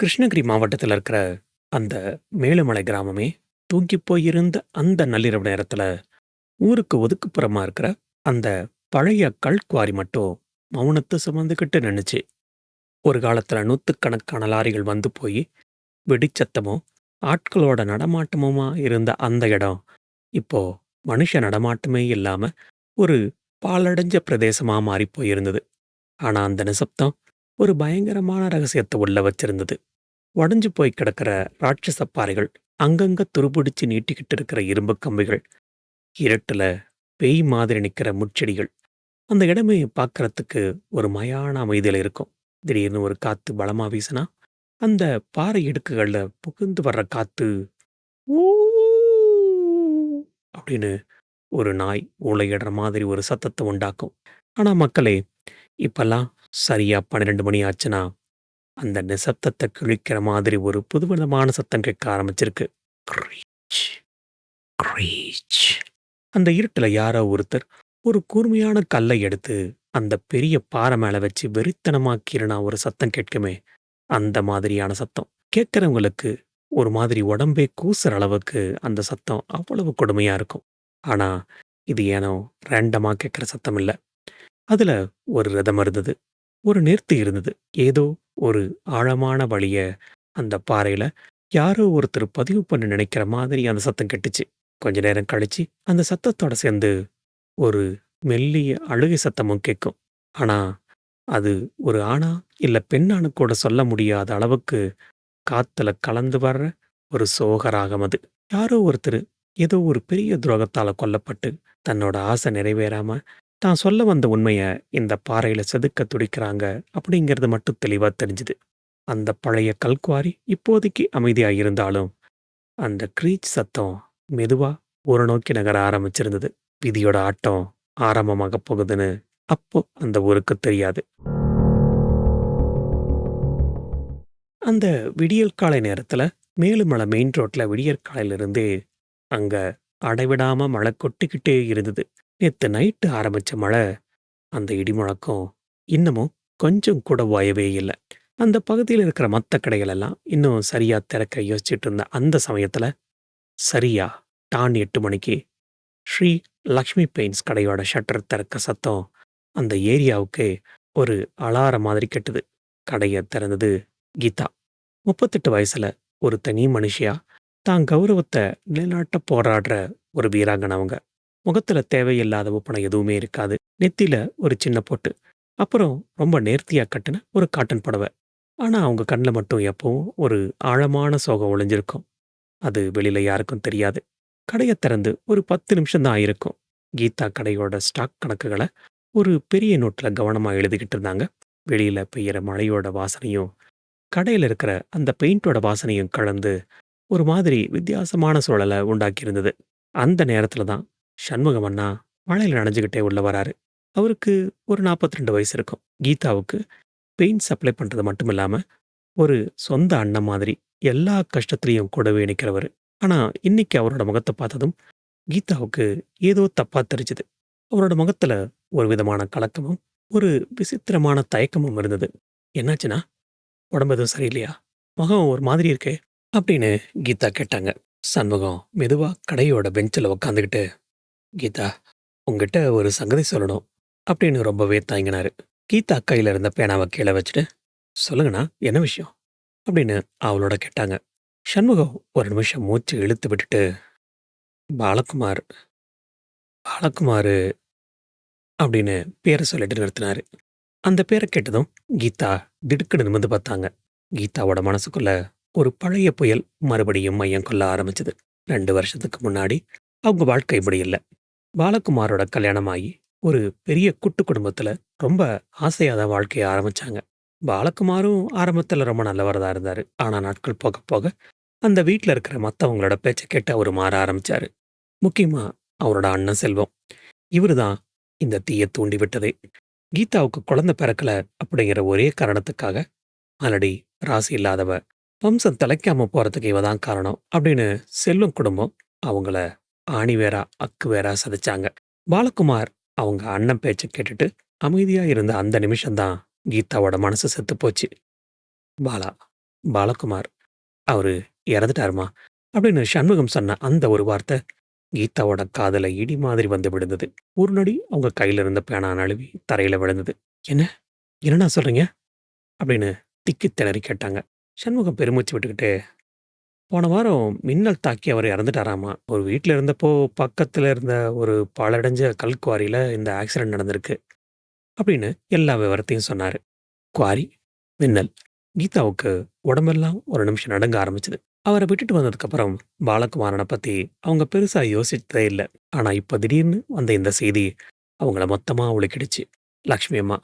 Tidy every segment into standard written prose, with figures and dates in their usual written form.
கிருஷ்ணகிரி மாவட்டத்துல இருக்கிற அந்த மேலுமலை கிராமமே, தூங்கிப் போயிருந்த அந்த நள்ளிரவு நேரத்துல, ஊருக்கு ஒதுக்குப்புறமா இருக்கிற அந்த பழைய கல்குவாரி மட்டும் மௌனத்த சுமந்துகிட்டு நின்னுச்சு. ஒரு காலத்துல நூத்துக்கணக்கான லாரிகள் வந்து போயி, வெடிச்சத்தமும், ஆட்களோட நடமாட்டமுமா இருந்த அந்த இடம், இப்போ மனுஷ நடமாட்டமே இல்லாம ஒரு பாழடைஞ்ச பிரதேசமா மாறிப் போயிருந்தது. ஆனா அந்த நிசப்தம் ஒரு பயங்கரமான ரகசியத்த உள்ள வச்சிருந்தது. உடைஞ்சு போய் கிடக்கிற ராட்சச பாறைகள், அங்கங்க துருப்பிடிச்சு நீட்டிக்கிட்டு இருக்கிற இரும்பு கம்பிகள், இருட்டுல பேய் மாதிரி நிக்கிற முட்செடிகள். அந்த இடமே பார்க்கறதுக்கு ஒரு மயான அமைதியில இருக்கும். திடீர்னு ஒரு காத்து பலமா வீசுனா, அந்த பாறை இடுக்குகள்ல புகுந்து வர்ற காத்து, "ஊ" அப்படின்னு ஒரு நாய் ஊளையிடுற மாதிரி ஒரு சத்தத்த உண்டாக்கும். ஆனா மக்களே, இப்பல்லாம் சரியா 12 மணி ஆச்சுன்னா, அந்த நிசப்தத்த கிழிக்கிற மாதிரி ஒரு புதுவிதமான சத்தம் கேட்க ஆரம்பிச்சிருக்கு. Creche, creche. அந்த இருட்டுல யாரோ ஒருத்தர் ஒரு கூர்மையான கல்லை எடுத்து அந்த பெரிய பாறை மேல வச்சு வெறித்தனமா கீறினா ஒரு சத்தம் கேட்குமே, அந்த மாதிரியான சத்தம். கேட்கிறவங்களுக்கு ஒரு மாதிரி உடம்பே கூசுற அளவுக்கு அந்த சத்தம் அவ்வளவு கொடுமையா இருக்கும். ஆனா, இது ஏனோ ரேண்டமா கேட்கிற சத்தம் இல்ல. அதுல ஒரு ரிதம் இருந்தது. ஒரு நேர்த்தி இருந்தது. ஏதோ ஒரு ஆழமான வலிய அந்த பாறையில யாரோ ஒருத்தர் பதிவு பண்ண நினைக்கிற மாதிரி அந்த சத்தம் கேட்டுச்சு. கொஞ்ச நேரம் கழிச்சு, அந்த சத்தத்தோட சேர்ந்து ஒரு மெல்லிய அழுகை சத்தமும் கேட்கும். ஆனா, அது ஒரு ஆணா, இல்ல பெண்ணான்னு கூட சொல்ல முடியாத அளவுக்கு காத்துல கலந்து வர்ற ஒரு சோக ராகம் அது. யாரோ ஒருத்தரு ஏதோ ஒரு பெரிய துரோகத்தால கொல்லப்பட்டு, தன்னோட ஆசை நிறைவேறாம, தான் சொல்ல வந்த உண்மைய இந்த பாறையில செதுக்க துடிக்கிறாங்க அப்படிங்கிறது மட்டும் தெளிவா தெரிஞ்சுது. அந்த பழைய கல்குவாரி இப்போதைக்கு அமைதியா இருந்தாலும், அந்த க்ரீச் சத்தம் மெதுவா ஊர நோக்கி நகர ஆரம்பிச்சிருந்தது. விதியோட ஆட்டம் ஆரம்பமாகப் போகுதுன்னு அப்போ அந்த ஊருக்கு தெரியாது. அந்த விடியல் காலை நேரத்துல மேலுமலை மெயின் ரோட்ல விடியற் காலையிலிருந்தே அங்க அடைவிடாம மழை கொட்டிக்கிட்டே இருந்தது. நேத்து நைட்டு ஆரம்பிச்ச மழை, அந்த இடி முழக்கம் இன்னமும் கொஞ்சம் கூட ஓயவே இல்ல. அந்த பகுதியில இருக்கிற மத்த கடைகள் எல்லாம் இன்னும் சரியா திறக்க யோசிச்சுட்டு இருந்த அந்த சமயத்துல, சரியா டான் 8 மணிக்கு ஸ்ரீ லக்ஷ்மி பெயிண்ட்ஸ் கடையோட ஷட்டர் திறக்க சத்தம் அந்த ஏரியாவுக்கு ஒரு அலாரம் மாதிரி கெட்டுது. கடைய திறந்தது கீதா. 38 வயசுல ஒரு தனி மனுஷியா தான் கௌரவத்த நிலைநாட்ட போராடுற ஒரு வீராங்கனை அவங்க. முகத்துல தேவையில்லாத ஒப்பனை எதுவுமே இருக்காது. நெத்தியில ஒரு சின்ன பொட்டு. அப்புறம் ரொம்ப நேர்த்தியா கட்டுன ஒரு காட்டன் புடவை. ஆனா அவங்க கண்ல மட்டும் எப்பவும் ஒரு ஆழமான சோகம் ஒளிஞ்சிருக்கும். அது வெளியில யாருக்கும் தெரியாது. கடைய திறந்து ஒரு 10 நிமிஷம் தான் ஆயிருக்கும். கீதா கடையோட ஸ்டாக் கணக்குகள ஒரு பெரிய நோட்ல கவனமா எழுதிக்கிட்டு இருந்தாங்க. வெளியில பெய்யற மழையோட வாசனையும், கடையில இருக்கிற அந்த பெயிண்டோட வாசனையும் கலந்து ஒரு மாதிரி வித்தியாசமான சூழல உண்டாக்கியிருந்தது. அந்த நேரத்துல தான் சண்முகம் அண்ணா மழையில நனைஞ்சுகிட்டே உள்ள வராரு. அவருக்கு ஒரு 42 வயசு இருக்கும். கீதாவுக்கு பெயிண்ட் சப்ளை பண்றது மட்டும் இல்லாம, ஒரு சொந்த அண்ணன் மாதிரி எல்லா கஷ்டத்திலயும் கூடவே நிக்கிறவரு. ஆனா, இன்னைக்கு அவரோட முகத்த பார்த்ததும் கீதாவுக்கு ஏதோ தப்பா தெரிஞ்சுது. அவரோட முகத்துல ஒரு விதமான கலக்கமும், ஒரு விசித்திரமான தயக்கமும் இருந்தது. "என்னாச்சுண்ணா? உடம்பு எதுவும் சரியில்லையா? முகம் ஒரு மாதிரி இருக்கே!" அப்படின்னு கீதா கேட்டாங்க. சண்முகம் மெதுவா கடையோட பெஞ்சுல உக்காந்துக்கிட்டு, "கீதா, உன்கிட்ட ஒரு சங்கதி சொல்லணும்." அப்படின்னு ரொம்பவே தயங்கினாரு. கீதா கையில இருந்த பேனாவ கீழ வச்சுட்டு, "சொல்லுங்கண்ணா, என்ன விஷயம்?" அப்படின்னு அவளோட கேட்டாங்க. சண்முகம் ஒரு நிமிஷம் மூச்சு இழுத்து விட்டுட்டு, "பாலகுமார், பாலகுமாரு" அப்படின்னு பேர சொல்லிட்டு நிறுத்தினாரு. அந்த பேர கேட்டதும் கீதா திடுக்குன்னு நிமிர்ந்து பார்த்தாங்க. கீதாவோட மனசுக்குள்ள ஒரு பழைய புயல் மறுபடியும் மையம் கொள்ள ஆரம்பிச்சது. 2 வருஷத்துக்கு முன்னாடி அவங்க வாழ்க்கை இப்படி இல்ல. பாலகுமாரோட கல்யாணமாகி ஒரு பெரிய கூட்டு குடும்பத்துல ரொம்ப ஆசையா தான் வாழ்க்கைய ஆரம்பிச்சாங்க. பாலகுமாரும் ஆரம்பத்துல ரொம்ப நல்லவரா தான் இருந்தாரு. ஆனா நாட்கள் போக போக அந்த வீட்ல இருக்கிற மத்தவங்களோட பேச்ச கேட்டு அவரு மாற ஆரம்பிச்சாரு. முக்கியமா அவரோட அண்ணன் செல்வம். இவரு தான் இந்த தீய தூண்டி விட்டதே. கீதாவுக்கு குழந்தை பிறக்கல அப்படிங்கிற ஒரே காரணத்துக்காக, "மலடி ராசி இல்லாதவ, வம்சம் தலைக்காம போறதுக்கு இவ தான் காரணம்" அப்படின்னு செல்வம் குடும்பம் அவங்கள ஆணி வேரா, அக்கு வேரா சதைச்சாங்க. பாலகுமார் அவங்க அண்ணன் பேச்ச கேட்டுட்டு அமைதியா இருந்த அந்த நிமிஷம் தான் கீதாவோட மனசு செத்துப் போச்சு. பாலா, பாலகுமார் அவரு இறந்துட்டாருமா அப்படின்னு சண்முகம் சொன்ன அந்த ஒரு வார்த்தை கீதாவோட காதுல இடி மாதிரி வந்து விழுந்தது. ஒரு நொடி அவங்க கையில இருந்த பேனா நழுவி தரையில விழுந்தது. "என்ன? என்னண்ணா சொல்றீங்க?" அப்படின்னு திக்கி திணறி கேட்டாங்க. சண்முகம் பெருமூச்சு விட்டுக்கிட்டு, "போன வாரம் மின்னல் தாக்கி அவர் இறந்துட்டாராமா. ஒரு வீட்ல இருந்தப்போ பக்கத்துல இருந்த ஒரு பாழடைஞ்ச கல்குவாரியில இந்த ஆக்சிடென்ட் நடந்திருக்கு." அப்படின்னு எல்லா விவரத்தையும் சொன்னாரு. குவாரி, மின்னல். கீதாவுக்கு உடம்பெல்லாம் ஒரு நிமிஷம் நடுங்க ஆரம்பிச்சது. அவர விட்டுட்டு வந்ததுக்கப்புறம் பாலகுமாரன பத்தி அவங்க பெருசா யோசிச்சதே இல்ல. ஆனா இப்ப திடீர்னு வந்த இந்த செய்தி அவங்கள மொத்தமா உலுக்கிடுச்சு. லக்ஷ்மி அம்மா,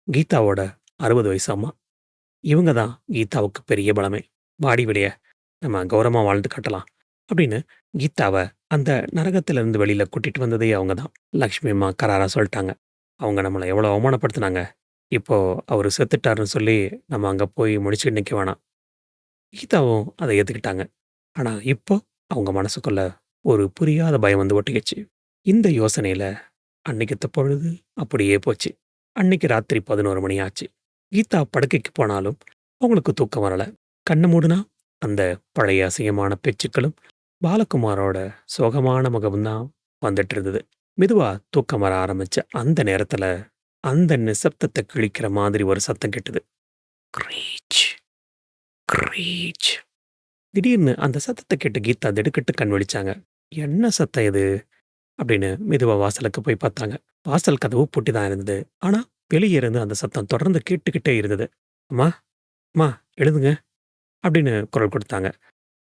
கீதாவோட 60 வயசு அம்மா. இவங்க தான் கீதாவுக்கு பெரிய பலமே. "வாடி வெளிய, நம்ம கௌரவமா வாழ்ந்து காட்டலாம்." அப்படின்னு கீதாவ அந்த நரகத்திலிருந்து வெளியில கூட்டிட்டு வந்ததே அவங்க தான். லக்ஷ்மி அம்மா கராரா சொல்ட்டாங்க. அவங்க நம்மள எவ்வளோ அவமானப்படுத்துனாங்க. இப்போ அவரு செத்துட்டாருன்னு சொல்லி நம்ம அங்க போய் முழிச்சுட்டு நிக்க வேணாம். கீதாவும் அத ஏத்துக்கிட்டாங்க. ஆனா இப்போ அவங்க மனசுக்குள்ள ஒரு புரியாத பயம் வந்து ஒட்டிக்கிச்சு. இந்த யோசனையில அன்னைக்கு பொழுது அப்படியே போச்சு. அன்னைக்கு ராத்திரி 11 மணி ஆச்சு. கீதா படுக்கைக்கு போனாலும் அவங்களுக்கு தூக்கம் வரல. கண்ண மூடுனா அந்த பழைய அசிங்கமான பேச்சுக்களும், பாலகுமாரோட சோகமான முகமும் தான் வந்துட்டு இருந்தது. மெதுவா தூக்கம் வர ஆரம்பிச்ச அந்த நேரத்துல, அந்த நிசப்தத்த கிழிக்கிற மாதிரி ஒரு சத்தம் கேட்டது. Creche, creche. திடீர்னு அந்த சத்தத்த கேட்டு கீதா திடுக்கிட்டு கண் விழிச்சாங்க. "என்ன சத்தம் இது?" அப்படின்னு மெதுவா வாசலுக்கு போய் பார்த்தாங்க. வாசல் கதவு பூட்டி தான் இருந்தது. ஆனா, வெளிய இருந்து அந்த சத்தம் தொடர்ந்து கேட்டுக்கிட்டே இருந்தது. "அம்மா, அம்மா எழுந்துங்க" அப்படின்னு குரல் கொடுத்தாங்க.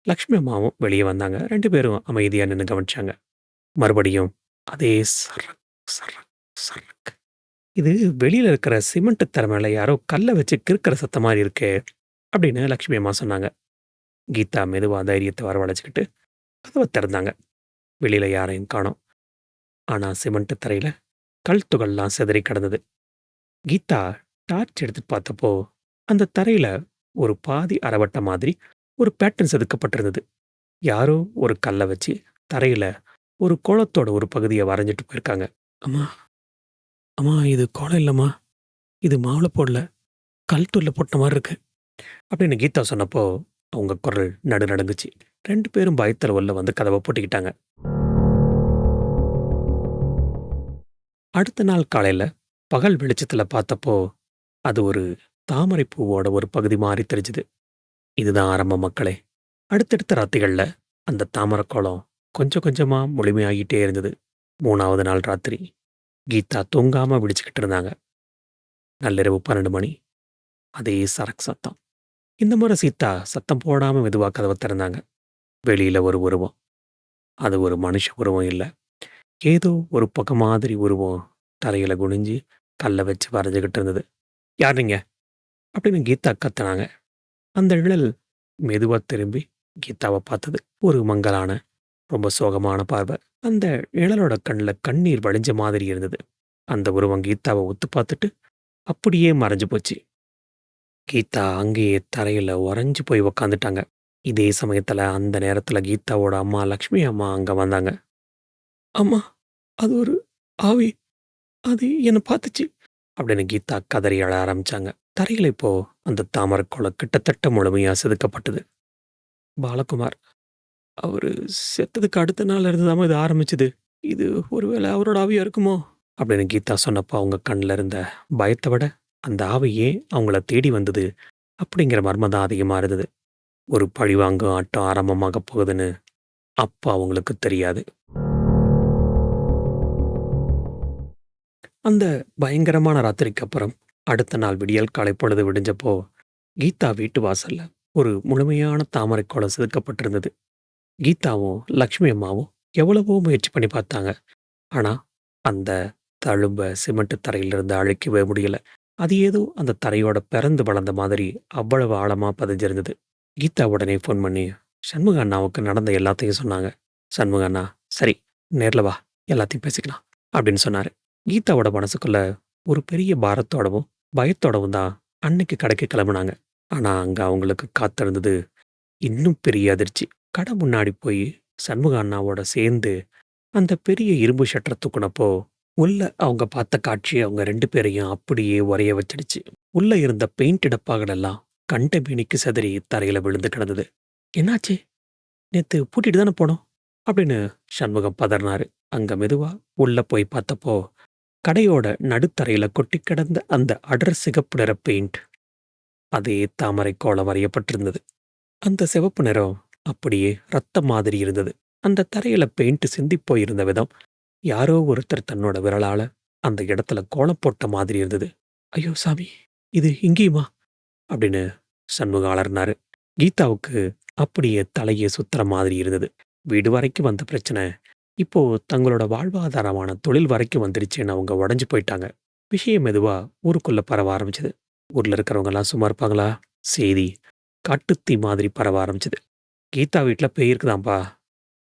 லக்ஷ்மி அம்மாவும் வெளிய வந்தாங்க. 2 பேரும் அமைதியா நின்னு கவனிச்சாங்க. மறுபடியும் அதே சரக், சரக், சரக். "இது வெளியில இருக்கிற சிமெண்ட் தரை மேல யாரோ கல்ல வச்சு கிறுக்குற சத்தம் மாரி இருக்கே" அப்படின்னு லக்ஷ்மி அம்மா சொன்னாங்க. கீதா மெதுவா தைரியத்த வரவழைச்சுக்கிட்டு கதவ திறந்தாங்க. வெளியில யாரையும் காணோம். ஆனா சிமெண்ட் தரையில கல் துகள்லாம் சிதறி கிடந்தது. கீதா டார்ச் எடுத்து பார்த்தப்போ, அந்த தரையில ஒரு பாதி அரைவட்ட மாதிரி ஒரு பேட்டர்ன் செதுக்கப்பட்டிருந்தது. யாரோ ஒரு கல்ல வச்சு தரையில ஒரு கோலத்தோட ஒரு பகுதிய வரைஞ்சுட்டு போயிருக்காங்க. "அம்மா, அம்மா இது கோலம் இல்லம்மா. இது மாவுல போடல. கல் தூள்ல போட்ட மாரி இருக்கு." அப்படின்னு கீதா சொன்னப்போ, அவங்க குரல் நடுநடுங்குச்சு. 2 பேரும் பயத்துல உள்ள வந்து கதவ பூட்டிக்கிட்டாங்க. அடுத்த நாள் காலையில பகல் வெளிச்சத்துல பார்த்தப்போ, அது ஒரு தாமரை பூவோட ஒரு பகுதி மாரி தெரிஞ்சது. இதுதான் ஆரம்பம் மக்களே. அடுத்தடுத்த ராத்திரிகள்ல அந்த தாமரைக் கோலம் கொஞ்சம் கொஞ்சமா முழுமையாகிட்டே இருந்தது. 3வது நாள் ராத்திரி கீதா தூங்காம விழிச்சுக்கிட்டு இருந்தாங்க. நள்ளிரவு 12 மணி. அதே சரக் சத்தம். இந்த முறை சீதா சத்தம் போடாம மெதுவா கதவ திறந்தாங்க. வெளியில ஒரு உருவம். அது ஒரு மனுஷ உருவம் இல்ல. ஏதோ ஒரு புகை மாதிரி உருவம் தரையில குனிஞ்சு கல்ல வச்சு வரைஞ்சுகிட்டு இருந்தது. "யார் நீங்க?" அப்படின்னு கீதா கத்துனாங்க. அந்த நிழல் மெதுவா திரும்பி கீதாவ பார்த்தது. ஒரு மங்கலான, ரொம்ப சோகமான பார்வை. அந்த நிழலோட கண்ல கண்ணீர் வழிஞ்ச மாதிரி இருந்தது. அந்த உருவம் கீதாவ உத்து பார்த்துட்டு அப்படியே மறைஞ்சு போச்சு. கீதா அங்கேயே தரையில உறைஞ்சு போய் உக்காந்துட்டாங்க. இதே சமயத்துல அந்த நேரத்துல கீதாவோட அம்மா லக்ஷ்மி அம்மா அங்க வந்தாங்க. "அம்மா, அது ஒரு ஆவி. அது என்ன பார்த்துச்சு." அப்படின்னு கீதா கதறி அழ ஆரம்பிச்சாங்க. தரையில இப்போ அந்த தாமரைக் குளம் கிட்டத்தட்ட முழுமையா செதுக்கப்பட்டது. பாலகுமார் அவரு செத்ததுக்கு அடுத்த நாள்ல இருந்து தாம்மா இது ஆரம்பிச்சது. இது ஒருவேளை அவரோட ஆவியா இருக்குமோ? அப்படின்னு கீதா சொன்னப்போ அவங்க கண்ல இருந்த பயத்த விட, அந்த ஆவி ஏன் அவங்கள தேடி வந்தது? அப்படிங்கிற மர்மம் தான் அதிகமா இருந்தது. ஒரு பழிவாங்கும் ஆட்டம் ஆரம்பமாகப் போகுதுன்னு அப்ப அவங்களுக்கு தெரியாது. அந்த பயங்கரமான ராத்திரிக்கு அப்புறம், அடுத்த நாள் விடியல் காலை பொழுது விடிஞ்சப்போ, கீதா வீட்டு வாசல்ல ஒரு முழுமையான தாமரைக் குளம் செதுக்கப்பட்டிருந்தது. கீதாவும், லக்ஷ்மி அம்மாவும் எவ்வளவோ முயற்சி பண்ணி பார்த்தாங்க. ஆனா, அந்த தழும்ப சிமெண்ட் தரையிலிருந்து அழிக்கவே முடியல. அது ஏதோ அந்த தரையோட பிறந்து வளர்ந்த மாதிரி அவ்வளவு ஆழமா பதிஞ்சிருந்தது. கீதா உடனே ஃபோன் பண்ணி சண்முக அண்ணாவுக்கு நடந்த எல்லாத்தையும் சொன்னாங்க. சண்முக அண்ணா, "சரி, நேர்ல வா, எல்லாத்தையும் பேசிக்கலாம்." அப்படின்னு சொன்னாரு. கீதாவோட மனசுக்குள்ள ஒரு பெரிய பாரத்தோடவும், பயத்தோடவும் தான் அன்னைக்கு கடைக்கு கிளம்புனாங்க. ஆனா, அங்க அவங்களுக்கு காத்திருந்தது இன்னும் பெரிய அதிர்ச்சி. கடை முன்னாடி போய் சண்முக அண்ணாவோட சேர்ந்து அந்த பெரிய இரும்பு ஷட்டர தூக்குனப்போ, உள்ள அவங்க பார்த்த காட்சி அவங்க 2 பேரையும் அப்படியே உறைய வச்சிடுச்சு. உள்ள இருந்த பெயிண்ட் டப்பாக்கள் எல்லாம் கண்ட மேனிக்கு சிதறி தரையில விழுந்து கிடந்தது. "என்னாச்சு? நேத்து பூட்டிட்டு தானே போனோம்." அப்படின்னு சண்முகம் பதறினாரு. அங்க மெதுவா உள்ள போய் பார்த்தப்போ, கடையோட நடுத்தரையில கொட்டிக் கிடந்த அந்த அடர் சிகப்பு நிற பெயிண்ட், அதே தாமரை கோலம் வரையப்பட்டிருந்தது. அந்த சிவப்பு நிறம் அப்படியே ரத்தம் மாதிரி இருந்தது. அந்த தரையில பெயிண்ட் சிந்திப் போயிருந்த விதம், யாரோ ஒருத்தர் தன்னோட விரலால அந்த இடத்துல கோலம் போட்ட மாதிரி இருந்தது. "ஐயோ சாமி! இது இங்கேயுமா?" அப்படின்னு சண்முகம் அலறினாரு. கீதாவுக்கு அப்படியே தலையே சுத்துற மாதிரி இருந்தது. வீடு வரைக்கும் வந்த பிரச்சனை, இப்போ தங்களோட வாழ்வாதாரமான தொழில் வரைக்கும் வந்துருச்சுன்னு அவங்க உடைஞ்சு போயிட்டாங்க. விஷயம் மெதுவா ஊருக்குள்ள பரவ ஆரம்பிச்சது. ஊர்ல இருக்கிறவங்கலாம் சும்மா இருப்பாங்களா? செய்தி காட்டுத்தீ மாதிரி பரவ ஆரம்பிச்சது. "கீதா வீட்ல பேய் இருக்குதாம்பா.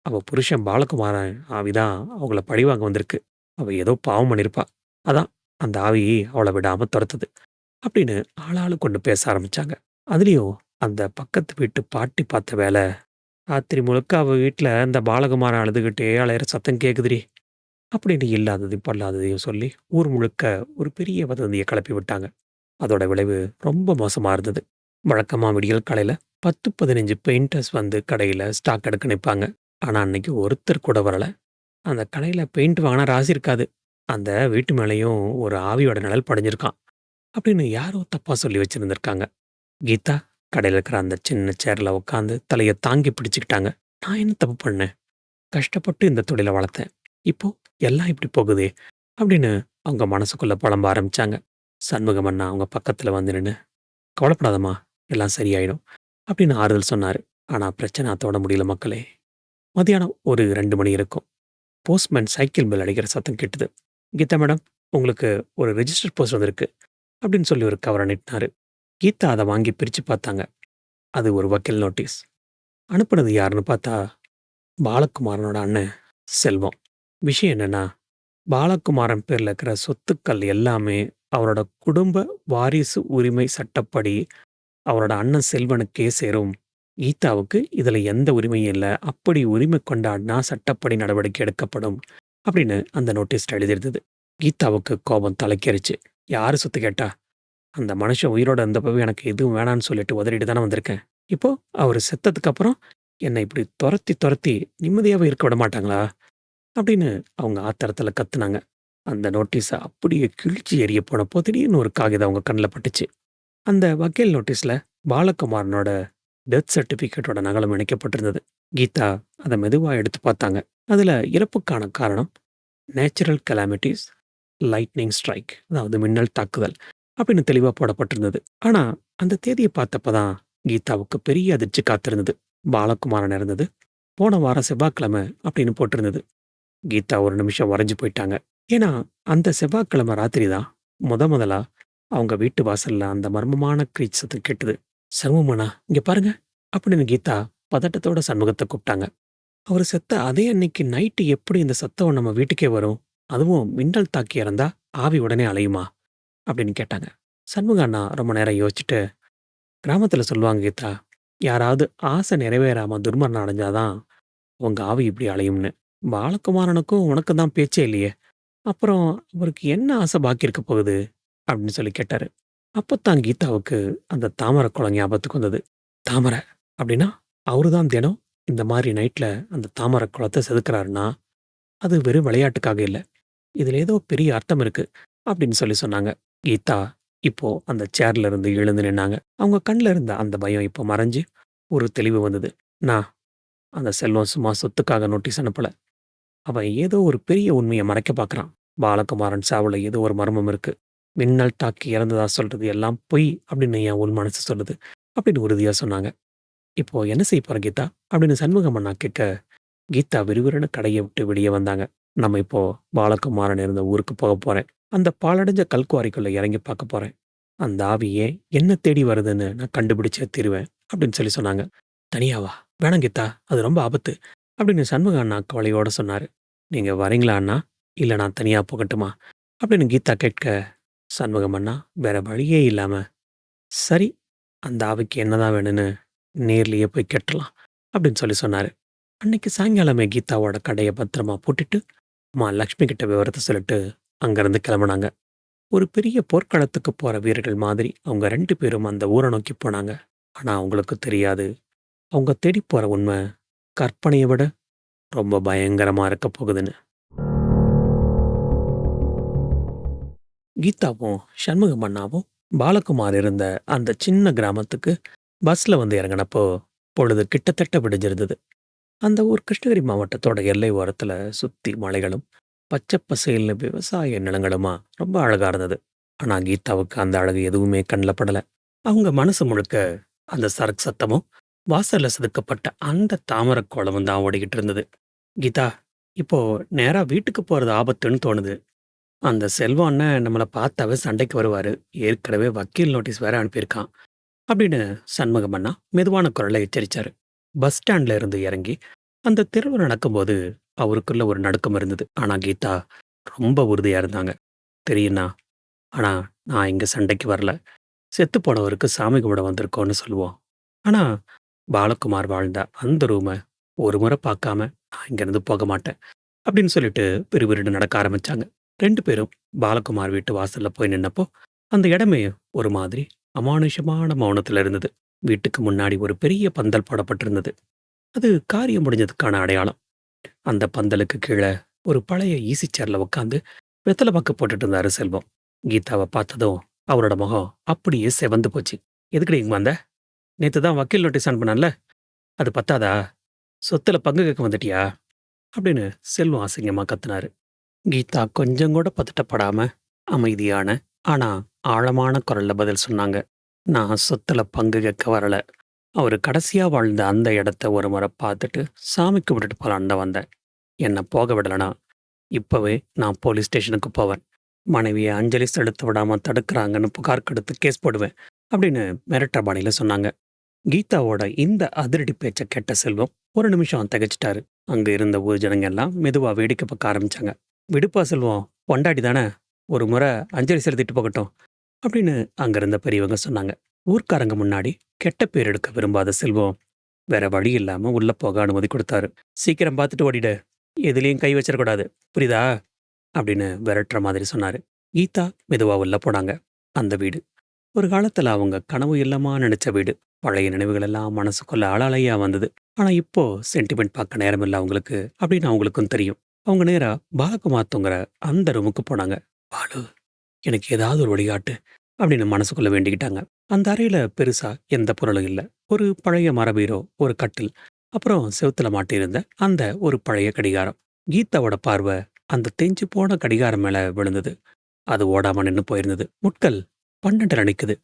அவ புருஷன் பாலகுமாரன் ஆவிதான் அவங்கள பழிவாங்க வந்திருக்கு. அவ ஏதோ பாவம் பண்ணியிருப்பா. அதான் அந்த ஆவி அவள விடாம தொரத்துது." அப்படின்னு ஆளாளுக்கு ஒண்ணு பேச ஆரம்பிச்சாங்க. அதுலயும் அந்த பக்கத்து வீட்டு பாட்டி பார்த்த வேல, "ராத்திரி முழுக்க அவ வீட்ல இந்த பாலகுமாரன் அழுதுகிட்டே அலையற சத்தம் கேக்குதுடி." அப்படின்னு இல்லாததையும் பொல்லாததையும் சொல்லி ஊர் முழுக்க ஒரு பெரிய வதந்திய கிளப்பி விட்டாங்க. அதோட விளைவு ரொம்ப மோசமா இருந்தது. வழக்கமா விடியல் காலையில 10, 15 பெயிண்டர்ஸ் வந்து கடையில ஸ்டாக் எடுக்க நிப்பாங்க. ஆனா அன்னைக்கு ஒருத்தர் கூட வரல. அந்த கடையில பெயிண்ட் வாங்குனா ராசி இருக்காது. அந்த வீட்டு மேலயும் ஒரு ஆவியோட நிழல் படிஞ்சிருக்காம். அப்படின்னு யாரோ தப்பா சொல்லி வச்சிருந்திருக்காங்க. கீதா கடையில இருக்கிற அந்த சின்ன சேர்ல உட்காந்து தலைய தாங்கி பிடிச்சுக்கிட்டாங்க. "நான் என்ன தப்பு பண்ணேன்? கஷ்டப்பட்டு இந்த தொழில வளர்த்தேன். இப்போ எல்லாம் இப்படி போகுதே!" அப்படின்னு அவங்க மனசுக்குள்ள புலம்ப ஆரம்பிச்சாங்க. சண்முகம் அண்ணா அவங்க பக்கத்துல வந்து நின்னு, "கவலைப்படாதம்மா, எல்லாம் சரியாயிடும்." அப்படின்னு ஆறுதல் சொன்னாரு. ஆனா பிரச்சனை அத்தோட முடியல மக்களே. மதியானம் ஒரு 2 மணி இருக்கும். போஸ்ட்மேன் சைக்கிள் பெல் அடிக்கிற சத்தம் கேட்டது. "கீதா மேடம், உங்களுக்கு ஒரு ரிஜிஸ்டர் போஸ்ட் வந்திருக்கு." அப்படின்னு சொல்லி ஒரு கவர நீட்டினாரு. கீதா அத வாங்கி பிரிச்சு பார்த்தாங்க. அது ஒரு வக்கீல் நோட்டீஸ். அனுப்புனது யாருன்னு பார்த்தா, பாலகுமாரனோட அண்ணன் செல்வம். விஷயம் என்னன்னா, பாலகுமாரன் பேர்ல இருக்கிற சொத்துக்கள் எல்லாமே அவரோட குடும்ப வாரிசு உரிமை சட்டப்படி அவரோட அண்ணன் செல்வனுக்கே சேரும். கீதாவுக்கு இதுல எந்த உரிமையும் இல்ல. அப்படி உரிமை கொண்டாடினா சட்டப்படி நடவடிக்கை எடுக்கப்படும். அப்படின்னு அந்த நோட்டீஸ்ல எழுதியிருந்தது. கீதாவுக்கு கோபம் தலைக்கேறிச்சு. யாரு சொத்து கேட்டா? அந்த மனுஷன் உயிரோட இருந்தப்பவே எனக்கு எதுவும் வேணான்னு சொல்லிட்டு உதறிட்டு தானே வந்திருக்கேன். இப்போ அவரு செத்ததுக்கு அப்புறம் என்னை இப்படி தொரத்தி தொரத்தி நிம்மதியாவே இருக்க விட மாட்டாங்களா? அப்படின்னு அவங்க ஆத்திரத்துல கத்துனாங்க. அந்த நோட்டீஸ அப்படியே கிழிச்சு எறிய போனப்போ திடீர்னு ஒரு காகிதம் அவங்க கண்ல பட்டுச்சு. அந்த வக்கீல் நோட்டீஸ்ல பாலகுமாரனோட டெத் சர்டிபிகேட்டோட நகலும் இணைக்கப்பட்டிருந்தது. கீதா அத மெதுவா எடுத்து பார்த்தாங்க. அதுல இறப்புக்கான காரணம் நேச்சுரல் கலாமிட்டீஸ், லைட்னிங் ஸ்ட்ரைக், அதாவது மின்னல் தாக்குதல் அப்படின்னு தெளிவா போடப்பட்டிருந்தது. ஆனா அந்த தேதிய பார்த்தப்ப தான் கீதாவுக்கு பெரிய அதிர்ச்சி காத்திருந்தது. பாலகுமாரன் இறந்தது போன வாரம் செவ்வாய்க்கிழமை அப்படின்னு போட்டிருந்தது. கீதா ஒரு நிமிஷம் உறைஞ்சு போயிட்டாங்க. ஏன்னா அந்த செவ்வாய்க்கிழமை ராத்திரி தான் முதலா அவங்க வீட்டு வாசல்ல அந்த மர்மமான க்ரீச் சத்தம் கேட்டது. "சண்முகமண்ணா, இங்க பாருங்க." அப்படின்னு கீதா பதட்டத்தோட சண்முகத்த கூப்பிட்டாங்க. அவரு செத்த அதே அன்னைக்கு நைட்டு எப்படி இந்த சத்தம் நம்ம வீட்டுக்கே வரும்? அதுவும் மின்னல் தாக்கி இறந்தா ஆவி உடனே அலையுமா? அப்படின்னு கேட்டாங்க. சண்முக அண்ணா ரொம்ப நேரம் யோசிச்சுட்டு, "கிராமத்துல சொல்லுவாங்க கீதா, யாராவது ஆசை நிறைவேறாம துர்மரணம் அடைஞ்சாதான் உங்க ஆவி இப்படி அலையும்னு. பாலகுமாரனுக்கும் உனக்கும் தான் பேச்சே இல்லையே. அப்புறம் அவருக்கு என்ன ஆசை பாக்கி இருக்க போகுது?" அப்படின்னு சொல்லி கேட்டாரு. அப்பத்தான் கீதாவுக்கு அந்த தாமரை குளம் ஞாபகத்துக்கு வந்தது. தாமரை அப்படின்னா, அவரு தான் தினம் இந்த மாரி நைட்ல அந்த தாமரை குளத்த செதுக்குறாருன்னா, அது வெறும் விளையாட்டுக்காக இல்ல. இதுல ஏதோ பெரிய அர்த்தம் இருக்கு அப்படின்னு சொல்லி சொன்னாங்க. கீதா இப்போ அந்த சேர்ல இருந்து எழுந்து நின்னாங்க. அவங்க கண்ல இருந்த அந்த பயம் இப்போ மறைஞ்சு ஒரு தெளிவு வந்தது. நான் அந்த செல்வம் சும்மா சொத்துக்காக நோட்டீஸ் அனுப்பல. அவன் ஏதோ ஒரு பெரிய உண்மைய மறைக்க பார்க்குறான். பாலகுமாரன் சாவுல ஏதோ ஒரு மர்மம் இருக்கு. மின்னல் தாக்கி இறந்ததா சொல்றது எல்லாம் பொய் அப்படின்னு என் உள் மனசு சொல்லுது. அப்படின்னு உறுதியா சொன்னாங்க. இப்போ என்ன செய்ய போற கீதா? அப்படின்னு சண்முகம் அண்ணா கேட்க, கீதா விறுவிறுன்னு கடைய விட்டு வெளியே வந்தாங்க. நம்ம இப்போ பாலகுமாரன் இருந்த ஊருக்கு போகப் போறேன். அந்த பாழடைஞ்ச கல்குவாரிக்குள்ள இறங்கி பார்க்கப் போறேன். அந்த ஆவி ஏன் என்ன தேடி வருதுன்னு நான் கண்டுபிடிச்சே தீருவேன் அப்படின்னு சொல்லி சொன்னாங்க. "தனியாவா? வேணாம் கீதா, அது ரொம்ப ஆபத்து." அப்படின்னு சண்முக அண்ணா கவலையோட சொன்னாரு. "நீங்க வரீங்களா அண்ணா? இல்ல நான் தனியா போகட்டுமா?" அப்படின்னு கீதா கேட்க, சண்முகம் அண்ணா வேற வழியே இல்லாம, "சரி, அந்த ஆவிக்கு என்னதான் வேணும்னு நேர்லயே போய் கேட்டுறலாம்." அப்படின்னு சொல்லி சொன்னாரு. அன்னைக்கு சாயங்காலமே கீதாவோட கடைய பத்திரமா பூட்டிட்டு, அம்மா லக்ஷ்மி கிட்ட விவரத்த சொல்லிட்டு அங்கருந்து கிளம்புனாங்க. ஒரு பெரிய போர்க்களத்துக்கு போற வீரர்கள் மாதிரி அவங்க 2 பேரும் அந்த ஊர நோக்கி போனாங்க. ஆனா அவங்களுக்கு தெரியாது, அவங்க தேடி போற உண்மை கற்பனைய விட ரொம்ப பயங்கரமா இருக்கப் போகுதுன்னு. கீதாவும், சண்முகம் அண்ணாவும், பாலகுமார் இருந்த அந்த சின்ன கிராமத்துக்கு பஸ்ல வந்து இறங்குனப்போ, பொழுது கிட்டத்தட்ட விடிஞ்சிருந்தது. அந்த ஊர் கிருஷ்ணகிரி மாவட்டத்தோட எல்லை ஓரத்துல சுத்தி மலைகளும், பச்சை பசேல்னு விவசாய நிலங்களுமா ரொம்ப அழகா இருந்தது. ஆனா கீதாவுக்கு அந்த அழகு எதுவுமே கண்ல படல. அவங்க மனசு முழுக்க அந்த சரக்கு சத்தமும், வாசல்ல செதுக்கப்பட்ட அந்த தாமரக் கோலமும் தான் ஓடிக்கிட்டு இருந்தது. கீதா, இப்போ நேரா வீட்டுக்கு போறது ஆபத்துன்னு தோணுது. அந்த செல்வம் அண்ணன் நம்மள பார்த்தாவே சண்டைக்கு வருவாரு. ஏற்கனவே வக்கீல் நோட்டீஸ் வேற அனுப்பியிருக்கான். அப்படின்னு சண்முகம் அண்ணா மெதுவான குரல்ல எச்சரிச்சாரு. பஸ் ஸ்டாண்ட்ல இருந்து இறங்கி அந்த தெருவுல நடக்கும்போது அவருக்குள்ள ஒரு நடுக்கம் இருந்தது. ஆனா கீதா ரொம்ப உறுதியா இருந்தாங்க. தெரியும்ண்ணா, ஆனா நான் இங்க சண்டைக்கு வரல. செத்து போனவருக்கு சாமி கும்பிட வந்திருக்கோம்னு சொல்லுவோம். ஆனா பாலகுமார் வாழ்ந்த அந்த ரூம ஒரு முறை பார்க்காம நான் இங்கிருந்து போக மாட்டேன். அப்படின்னு சொல்லிட்டு விறுவிறுன்னு நடக்க ஆரம்பிச்சாங்க. 2 பேரும் பாலகுமார் வீட்டு வாசல்ல போய் நின்னப்போ, அந்த இடமே ஒரு மாதிரி அமானுஷமான மௌனத்துல இருந்தது. வீட்டுக்கு முன்னாடி ஒரு பெரிய பந்தல் போடப்பட்டிருந்தது. அது காரியம் முடிஞ்சதுக்கான அடையாளம். அந்த பந்தலுக்கு கீழ ஒரு பழைய ஈஸி சேர்ல உட்காந்து வெத்தல பாக்கு போட்டுட்டு இருந்தாரு செல்வம். கீதாவ பார்த்ததும் அவரோட முகம் அப்படியே சிவந்து போச்சு. "எதுக்குடி இங்க வந்த? நேத்து தான் வக்கீல் நோட்டீஸ் அனுப்புனேன்ல. அது பத்தாதா? சொத்துல பங்கு கேட்க வந்துட்டியா?" அப்படின்னு செல்வம் அசிங்கமா கத்துனாரு. கீதா கொஞ்சம் கூட பதட்டப்படாம, அமைதியான, ஆனா ஆழமான குரல்ல பதில் சொன்னாங்க. "நான் சொத்துல பங்கு கேட்க வரல. அவரு கடைசியா வாழ்ந்த அந்த இடத்த ஒரு முறை பார்த்துட்டு, சாமி கும்பிட்டுட்டு போலான்னு தான் வந்தேன். என்ன போக விடலனா, இப்பவே நான் போலீஸ் ஸ்டேஷனுக்கு போவேன். மனைவிய அஞ்சலி செலுத்த விடாம தடுக்குறாங்கன்னு புகார் கொடுத்து கேஸ் போடுவேன்." அப்படின்னு மிரட்டுற பாணியில சொன்னாங்க. கீதாவோட இந்த அதிரடி பேச்ச கேட்ட செல்வம் ஒரு நிமிஷம் திகைச்சுட்டாரு. அங்க இருந்த ஊர் ஜனங்க எல்லாம் மெதுவா வேடிக்கை பார்க்க ஆரம்பிச்சாங்க. "விடுப்பா செல்வம், பொண்டாட்டி தானே, ஒரு முறை அஞ்சலி செலுத்திட்டு போகட்டும்." அப்படின்னு அங்க இருந்த பெரியவங்க சொன்னாங்க. ஊர்க்காரங்க முன்னாடி கெட்ட பேர் எடுக்க விரும்பாத செல்வம் வேற வழி இல்லாம உள்ள போக அனுமதி கொடுத்தாரு. "சீக்கிரம் பார்த்துட்டு ஓடிடு. எதுலயும் கை வச்சிடக்கூடாது. புரியுதா?" அப்படின்னு விரட்டுற மாதிரி சொன்னாரு. கீதா மெதுவா உள்ள போனாங்க. அந்த வீடு ஒரு காலத்துல அவங்க கனவு இல்லமா நினைச்ச வீடு. பழைய நினைவுகள் எல்லாம் மனசுக்குள்ள அலையா வந்தது. ஆனா இப்போ சென்டிமெண்ட் பார்க்க நேரம் இல்ல அவங்களுக்கு அப்படின்னு அவங்களுக்கும் தெரியும். அவங்க நேரா பாலகுமார் தூங்குற அந்த ரூமுக்கு போனாங்க. "பாலு, எனக்கு ஏதாவது ஒரு வழிகாட்டு." அப்படின்னு மனசுக்குள்ள வேண்டிக்கிட்டாங்க. அந்த அறையில பெருசா எந்த பொருளும் இல்ல. ஒரு பழைய மர பீரோ, ஒரு கட்டில், அப்புறம் செவுத்துல மாட்டியிருந்த அந்த ஒரு பழைய கடிகாரம். கீதாவோட பார்வை அந்த தேஞ்சு போன கடிகாரம் மேல விழுந்தது. அது ஓடாம நின்னு போயிருந்தது. முட்கள் 12 நிக்குது.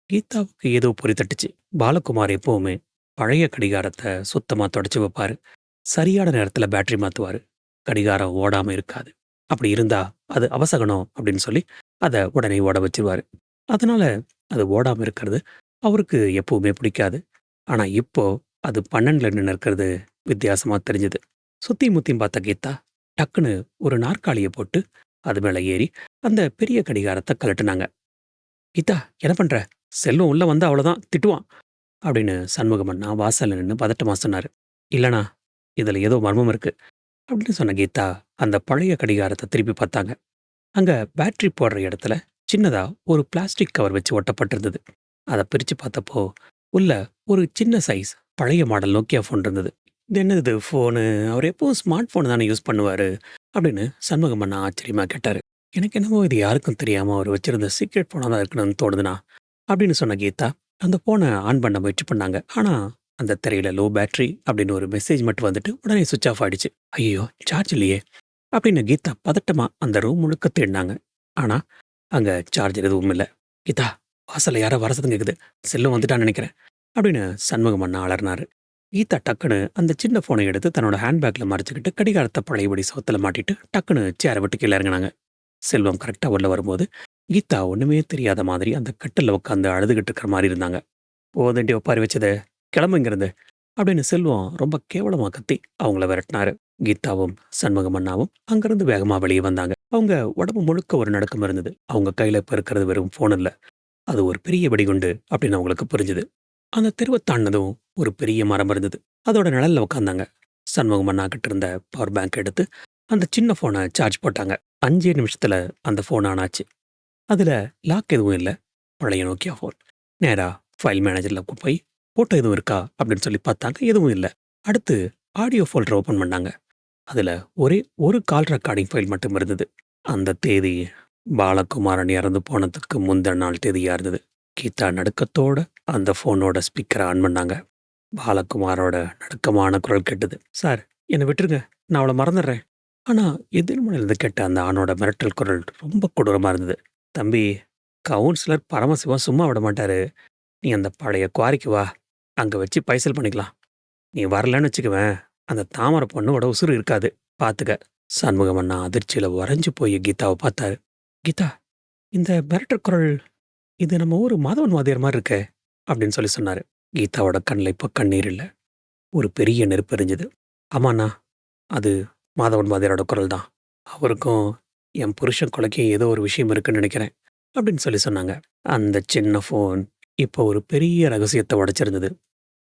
கீதாவுக்கு ஏதோ பொறி தட்டுச்சு. பாலகுமார் எப்பவுமே பழைய கடிகாரத்த சுத்தமா தொடச்சு வைப்பாரு. சரியான நேரத்துல பேட்டரி மாத்துவாரு. கடிகாரம் ஓடாம இருக்காது. அப்படி இருந்தா அது அவசகனம் அப்படின்னு சொல்லி அத உடனே ஓட வச்சிருவாரு. அதனால அது ஓடாம இருக்கிறது அவருக்கு எப்பவுமே பிடிக்காது. ஆனா இப்போ அது 12ல நின்னு இருக்கிறது வித்தியாசமா தெரிஞ்சது. சுத்தியும் முத்தியும் பார்த்த கீதா டக்குன்னு ஒரு நாற்காலிய போட்டு அது மேல ஏறி அந்த பெரிய கடிகாரத்த கழட்டுனாங்க. "கீதா, என்ன பண்ற? செல்வம் உள்ள வந்தா அவ்வளவுதான் திட்டுவான்." அப்படின்னு சண்முகம் அண்ணா வாசல்ல நின்னு பதட்டமா சொன்னாரு. "இல்லண்ணா, இதுல ஏதோ மர்மம் இருக்கு." அப்படின்னு சொன்ன கீதா அந்த பழைய கடிகாரத்த திருப்பி பார்த்தாங்க. அங்க பேட்டரி போடுற இடத்துல சின்னதா ஒரு பிளாஸ்டிக் கவர் வச்சு ஒட்டப்பட்டிருந்தது. அத பிரிச்சு பார்த்தப்போ, உள்ள ஒரு சின்ன சைஸ் பழைய மாடல் நோக்கியா ஃபோன் இருந்தது. "இது என்னது இது ஃபோனு? அவர் எப்பவும் ஸ்மார்ட் ஃபோன் தானே யூஸ் பண்ணுவாரு." அப்படின்னு சண்முகம் அண்ணா ஆச்சரியமா கேட்டாரு. "எனக்கு என்னமோ இது யாருக்கும் தெரியாம அவர் வச்சிருந்த சீக்ரெட் ஃபோனா தான் இருக்கணும்னு தோணுதுண்ணா." அப்படின்னு சொன்ன கீதா, அந்த ஃபோன ஆன் பண்ண முயற்சி பண்ணாங்க. ஆனா, அந்த திரையில லோ பேட்டரி அப்படின்னு ஒரு மெசேஜ் மட்டும் வந்துட்டு உடனே ஸ்விட்ச் ஆஃப் ஆயிடுச்சு. "ஐயய்யோ! சார்ஜ் இல்லையே." அப்படின்னு கீதா பதட்டமா அந்த ரூம் முழுக்க தேடினாங்க. ஆனா, அங்க சார்ஜர் எதுவும் இல்ல. "கீதா, வாசல்ல யாரோ வர சத்தம் கேக்குது. செல்வம் வந்துட்டான்னு நெனைக்கிறேன்." அப்படின்னு சண்முகம் அண்ணா அலறினாரு. கீதா டக்குன்னு அந்த சின்ன ஃபோனை எடுத்து தன்னோட ஹேண்ட்பேக்ல மறைச்சுக்கிட்டு கடிகாரத்த பழையபடி செவுத்துல மாட்டிட்டு டக்குன்னு சேர விட்டு கீழ இறங்குனாங்க. செல்வம் கரெக்ட்டா உள்ள வரும்போது, கீதா ஒண்ணுமே தெரியாத மாதிரி அந்த கட்டில்ல உட்காந்து அழுதுகிட்டு இருக்கிற மாரி இருந்தாங்க. "போதுண்டி ஒப்பாரி வச்சது. கிளம்பு இங்கிருந்து." அப்படின்னு செல்வம் ரொம்ப கேவலமா கத்தி அவங்கள விரட்டினாரு. கீதாவும் சண்முகம் அண்ணாவும் அங்கிருந்து வேகமா வெளியே வந்தாங்க. அவங்க உடம்பு முழுக்க ஒரு நடுக்கம் இருந்தது. அவங்க கையில இப்ப இருக்கிறது வெறும் ஃபோன் இல்ல. அது ஒரு பெரிய வெடிகுண்டு அப்படின்னு அவங்களுக்கு புரிஞ்சுது. அந்த தெருவ தாண்டுனதும் ஒரு பெரிய மரம் இருந்தது. அதோட நிழல்ல உட்கார்ந்தாங்க. சண்முகம் அண்ணா கிட்ட இருந்த பவர் பேங்க் எடுத்து அந்த சின்ன ஃபோன சார்ஜ் போட்டாங்க. 5 நிமிஷத்துல அந்த ஃபோன் ஆன் ஆச்சு. அதுல லாக் எதுவும் இல்ல. பழைய Nokia ஃபோன். நேரா ஃபைல் மேனேஜர்ல போய் ஃபோட்டோ எதுவும் இருக்கா அப்படின்னு சொல்லி பார்த்தாங்க. எதுவும் இல்ல. அடுத்து ஆடியோ ஃபோல்டர் ஓப்பன் பண்ணாங்க. அதுல ஒரே ஒரு கால் ரெக்கார்டிங் ஃபைல் மட்டும் இருந்தது. அந்த தேதி பாலகுமாரன் இறந்து போனதுக்கு முந்தின நாள் தேதியா இருந்தது. கீதா நடுக்கத்தோட அந்த ஃபோனோட ஸ்பீக்கர ஆன் பண்ணாங்க. பாலகுமாரோட நடுக்கமான குரல் கேட்டது. "சார், என்ன விட்டுருங்க. நான் அவள மறந்துடுறேன்." ஆனா, எதிர்முனையிலிருந்து கேட்ட அந்த ஆணோட மிரட்டல் குரல் ரொம்ப கொடூரமா இருந்தது. "தம்பி, கவுன்சிலர் பரமசிவம் சும்மா விட மாட்டாரு. நீ அந்த பழைய குவாரிக்கு வா. அங்க வச்சு பைசல் பண்ணிக்கலாம். நீ வரலன்னு வச்சுக்குவேன், அந்த தாமர பொண்ணோட உசுரு இருக்காது. பாத்துக்க." சண்முகம் அண்ணா அதிர்ச்சியில உறைஞ்சு போய் கீதாவ பார்த்தாரு. "கீதா, இந்த மிரட்டல் குரல் இது நம்ம ஊரு மாதவன் வாத்தியார் மாரி இருக்கே!" அப்படின்னு சொல்லி சொன்னாரு. கீதாவோட கண்ல இப்ப கண்ணீர் இல்ல. ஒரு பெரிய நெருப்பு எரிஞ்சது. "ஆமாண்ணா, அது மாதவன் வாத்தியாரோட குரல் தான். அவருக்கும் என் புருஷன் கொலைக்கும் ஏதோ ஒரு விஷயம் இருக்குன்னு நெனைக்கிறேன்." அப்படின்னு சொல்லி சொன்னாங்க. அந்த சின்ன ஃபோன் இப்போ ஒரு பெரிய ரகசியத்த உடைச்சிருந்தது.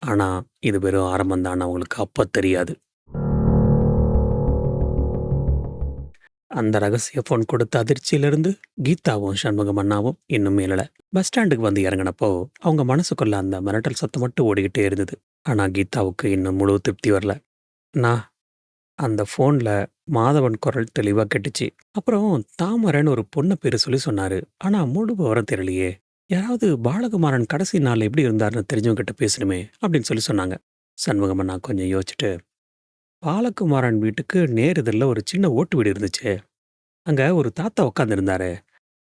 ஆனா, இது வெறும் ஆரம்பம் தான்னு அவங்களுக்கு அப்ப தெரியாது. அந்த ரகசிய ஃபோன் கொடுத்த அதிர்ச்சியிலிருந்து கீதாவும், சண்முகம் அண்ணாவும் இன்னும் மீளல. பஸ் ஸ்டாண்டுக்கு வந்து இறங்குனப்போ, அவங்க மனசுக்குள்ள அந்த மிரட்டல் சத்தம் மட்டும் ஓடிக்கிட்டே இருந்தது. ஆனா, கீதாவுக்கு இன்னும் முழு திருப்தி வரல. "நான் அந்த ஃபோன்ல மாதவன் குரல் தெளிவா கேட்டுச்சு. அப்புறம் தாமரைன்னு ஒரு பொண்ண பேரு சொல்லி சொன்னாரு. ஆனா முழு விவரம் தெரியலையே. யாராவது பாலகுமாரன் கடைசி நாள்ல எப்படி இருந்தாருன்னு தெரிஞ்சவங்க கிட்ட பேசணுமே அப்படின்னு சொல்லி சொன்னாங்க." சண்முகம் அண்ணா கொஞ்சம் யோசிச்சுட்டு, "பாலகுமாரன் வீட்டுக்கு நேர் எதிர்ல ஒரு சின்ன ஓட்டு வீடு இருந்துச்சே. அங்க ஒரு தாத்தா உட்கார்ந்திருந்தாரே.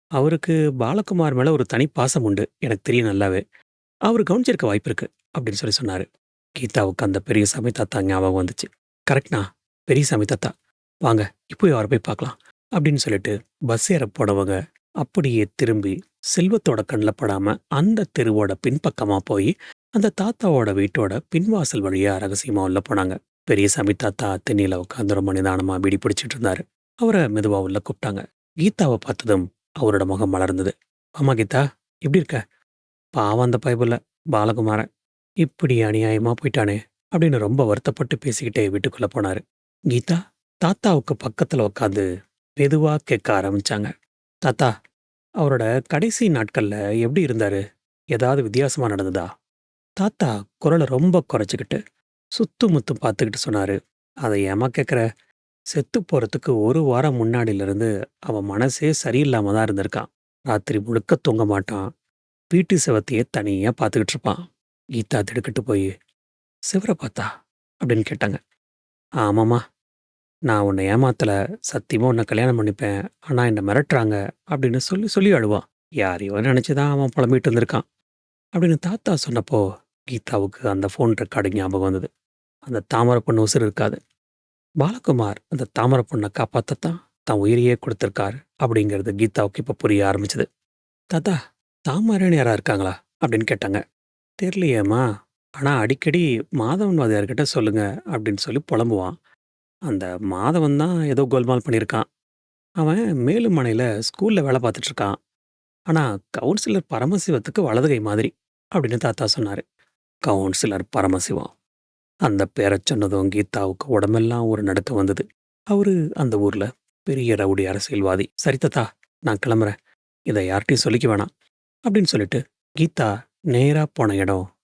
அவருக்கு பாலகுமார் மேல ஒரு தனி பாசம் உண்டு. எனக்கு தெரியும் நல்லாவே. அவரு கவனிச்சிருக்க வாய்ப்பு இருக்கு." அப்படின்னு சொல்லி சொன்னாரு. கீதாவுக்கு அந்த பெரியசாமி தாத்தா ஞாபகம் வந்துச்சு. "கரெக்ட்ண்ணா, பெரியசாமி தாத்தா. வாங்க, இப்போவே அவர போய் பார்க்கலாம்." அப்படின்னு சொல்லிட்டு பஸ் ஏற போனவங்க அப்படியே திரும்பி செல்வத்தோட கண்ல படாம அந்த தெருவோட பின்பக்கமா போய் அந்த தாத்தாவோட வீட்டோட பின்வாசல் வழியா ரகசியமா உள்ள போனாங்க. பெரியசாமி தாத்தா திண்ணையில உட்கார்ந்து ரொம்ப நிதானமா பீடி பிடிச்சிட்டு இருந்தாரு. அவர மெதுவா உள்ள கூப்பிட்டாங்க. கீதாவை பார்த்ததும் அவரோட முகம் மலர்ந்தது. "ஆமா கீதா, எப்படி இருக்க?" "பாவம் அந்த பயபுள்ள பாலகுமாரன். இப்படி அநியாயமா போயிட்டானே." அப்படின்னு ரொம்ப வருத்தப்பட்டு பேசிக்கிட்டே வீட்டுக்குள்ள போனாரு. கீதா தாத்தாவுக்கு பக்கத்துல உட்காந்து மெதுவா கேட்க ஆரம்பிச்சாங்க. "தாத்தா, அவரோட கடைசி நாட்கள்ல எப்படி இருந்தாரு? ஏதாவது வித்தியாசமா நடந்ததா?" தாத்தா குரல ரொம்ப குறைச்சுக்கிட்டு, சுத்தும் முத்தும் பார்த்துக்கிட்டு சொன்னாரு. "அதை ஏம்மா கேட்குற? செத்து போறதுக்கு ஒரு வாரம் முன்னாடில இருந்து அவன் மனசே சரியில்லாம தான் இருந்திருக்கான். ராத்திரி முழுக்க தூங்க மாட்டான். வீட்டு செவுத்தையே தனியா பார்த்துக்கிட்டு இருப்பான்." கீதா திடுக்கிட்டு போய், "சிவர பார்த்தா?" அப்படின்னு கேட்டாங்க. "ஆமாம்மா. நான் உன்னை ஏமாத்தல. சத்தியமா உன்னை கல்யாணம் பண்ணிப்பேன். ஆனா என்ன மிரட்டுறாங்க." அப்படின்னு சொல்லி சொல்லி அழுவான். யாரையோ நினைச்சு தான் அவன் புலம்பிட்டு இருந்திருக்கான். அப்படின்னு தாத்தா சொன்னப்போ, கீதாவுக்கு அந்த ஃபோன் ரெக்கார்டிங் ஞாபகம் வந்தது. அந்த தாமரை பொண்ணு உசுரு இருக்காது. பாலகுமார் அந்த தாமரை பொண்ண காப்பாத்தத்தான் தன் உயிரையே கொடுத்திருக்காரு அப்படிங்கிறது கீதாவுக்கு இப்ப புரிய ஆரம்பிச்சது. "தாத்தா, தாமரைன்னு யாரா இருக்காங்களா?" அப்படின்னு கேட்டாங்க. "தெரியலையேம்மா. ஆனா அடிக்கடி மாதவன் வாத்தியார்கிட்ட சொல்லுங்க." அப்படின்னு சொல்லி புலம்புவான். அந்த மாதவன் தான் ஏதோ கோல்மால் பண்ணியிருக்கான். அவன் மேலுமனையில ஸ்கூல்ல வேலை பார்த்துட்டு இருக்கான். ஆனா கவுன்சிலர் பரமசிவத்துக்கு வலது கை மாதிரி அப்படின்னு தாத்தா சொன்னாரு. கவுன்சிலர் பரமசிவம். அந்த பேரச் சொன்னதும் கீதாவுக்கு உடம்பெல்லாம் ஒரு நடுக்கம் வந்தது. அவரு அந்த ஊர்ல பெரிய ரவுடி அரசியல்வாதி. "சரி தாத்தா, நான் கிளம்புறேன். இதை யார்கிட்டயும் சொல்லிக்க வேணாம்." அப்படின்னு சொல்லிட்டு கீதா நேரா போன இடம்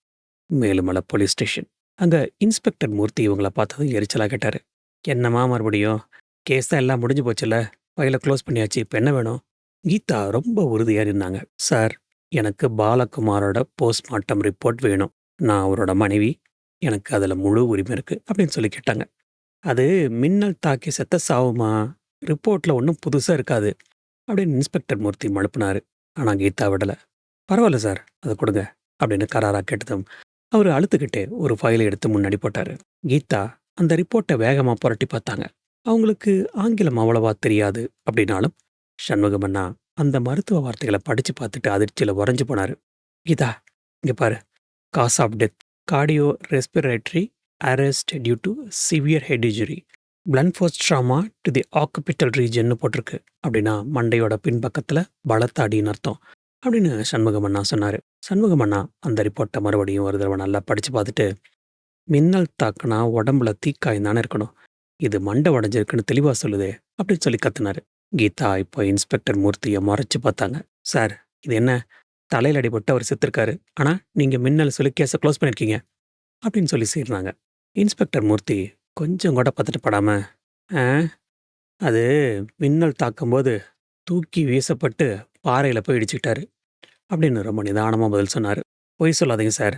மேலுமலை போலீஸ் ஸ்டேஷன். அங்க இன்ஸ்பெக்டர் மூர்த்தி இவங்கள பார்த்ததும் எரிச்சலா கேட்டாரு. "என்னம்மா மறுபடியும்? கேஸ் தான் எல்லாம் முடிஞ்சு போச்சுல்ல. ஃபைல க்ளோஸ் பண்ணியாச்சு. இப்ப என்ன வேணும்?" கீதா ரொம்ப உறுதியா நின்னாங்க. "சார், எனக்கு பாலகுமாரோட போஸ்ட்மார்ட்டம் ரிப்போர்ட் வேணும். நான் அவரோட மனைவி. எனக்கு அதுல முழு உரிமை இருக்கு." அப்படின்னு சொல்லி கேட்டாங்க. "அது மின்னல் தாக்கி செத்த சாவுமா. ரிப்போர்ட்ல ஒண்ணும் புதுசா இருக்காது." அப்படின்னு இன்ஸ்பெக்டர் மூர்த்தி மழுப்புனாரு. ஆனா கீதா விடல. "பரவாயில்ல சார், அத குடுங்க." அப்படின்னு கராரா கேட்டதும் அவரு அலுத்துக்கிட்டே ஒரு ஃபைலை எடுத்து முன்னாடி போட்டாரு. கீதா அந்த ரிப்போர்ட்ட வேகமா புரட்டி பார்த்தாங்க. அவங்களுக்கு ஆங்கிலம் அவ்வளவா தெரியாது அப்படின்னாலும், சண்முகம் அண்ணா அந்த மருத்துவ வார்த்தைகள படிச்சு பார்த்துட்டு அதிர்ச்சியில உறைஞ்சு போனாரு. "கீதா, இங்க பாரு. Cause of death cardio respiratory arrest due to severe head injury. Blunt force trauma to the occipital ரீஜன்னு போட்டிருக்கு." அப்படின்னா மண்டையோட பின்பக்கத்துல பலத்த அடின்னு அர்த்தம். அப்படின்னு சண்முகம் அண்ணா சொன்னாரு. சண்முகம் அண்ணா அந்த ரிப்போர்ட்ட மறுபடியும் ஒரு தடவ நல்லா படிச்சு பார்த்துட்டு, "மின்னல் தாக்குனா உடம்புல தீக்காயம் தானே இருக்கணும். இது மண்டை உடைஞ்சிருக்குன்னு தெளிவா சொல்லுதே." அப்படின்னு சொல்லி கத்துனாரு. கீதா இப்போ இன்ஸ்பெக்டர் மூர்த்திய மொறச்சு பார்த்தாங்க. சார், இது என்ன? தலையில அடிபட்டு அவர் செத்துருக்காரு. ஆனா, நீங்க மின்னல் சொல்லி கேஸ குளோஸ் பண்ணியிருக்கீங்க." அப்படின்னு சொல்லி சீறுனாங்க. இன்ஸ்பெக்டர் மூர்த்தி கொஞ்சம் கூட பதட்டப்படாம, "ஆ, அது மின்னல் தாக்கும்போது தூக்கி வீசப்பட்டு பாறையில போய் இடிச்சுக்கிட்டாரு." அப்படின்னு ரொம்ப நிதானமா பதில் சொன்னாரு. "பொய் சொல்லாதீங்க சார்.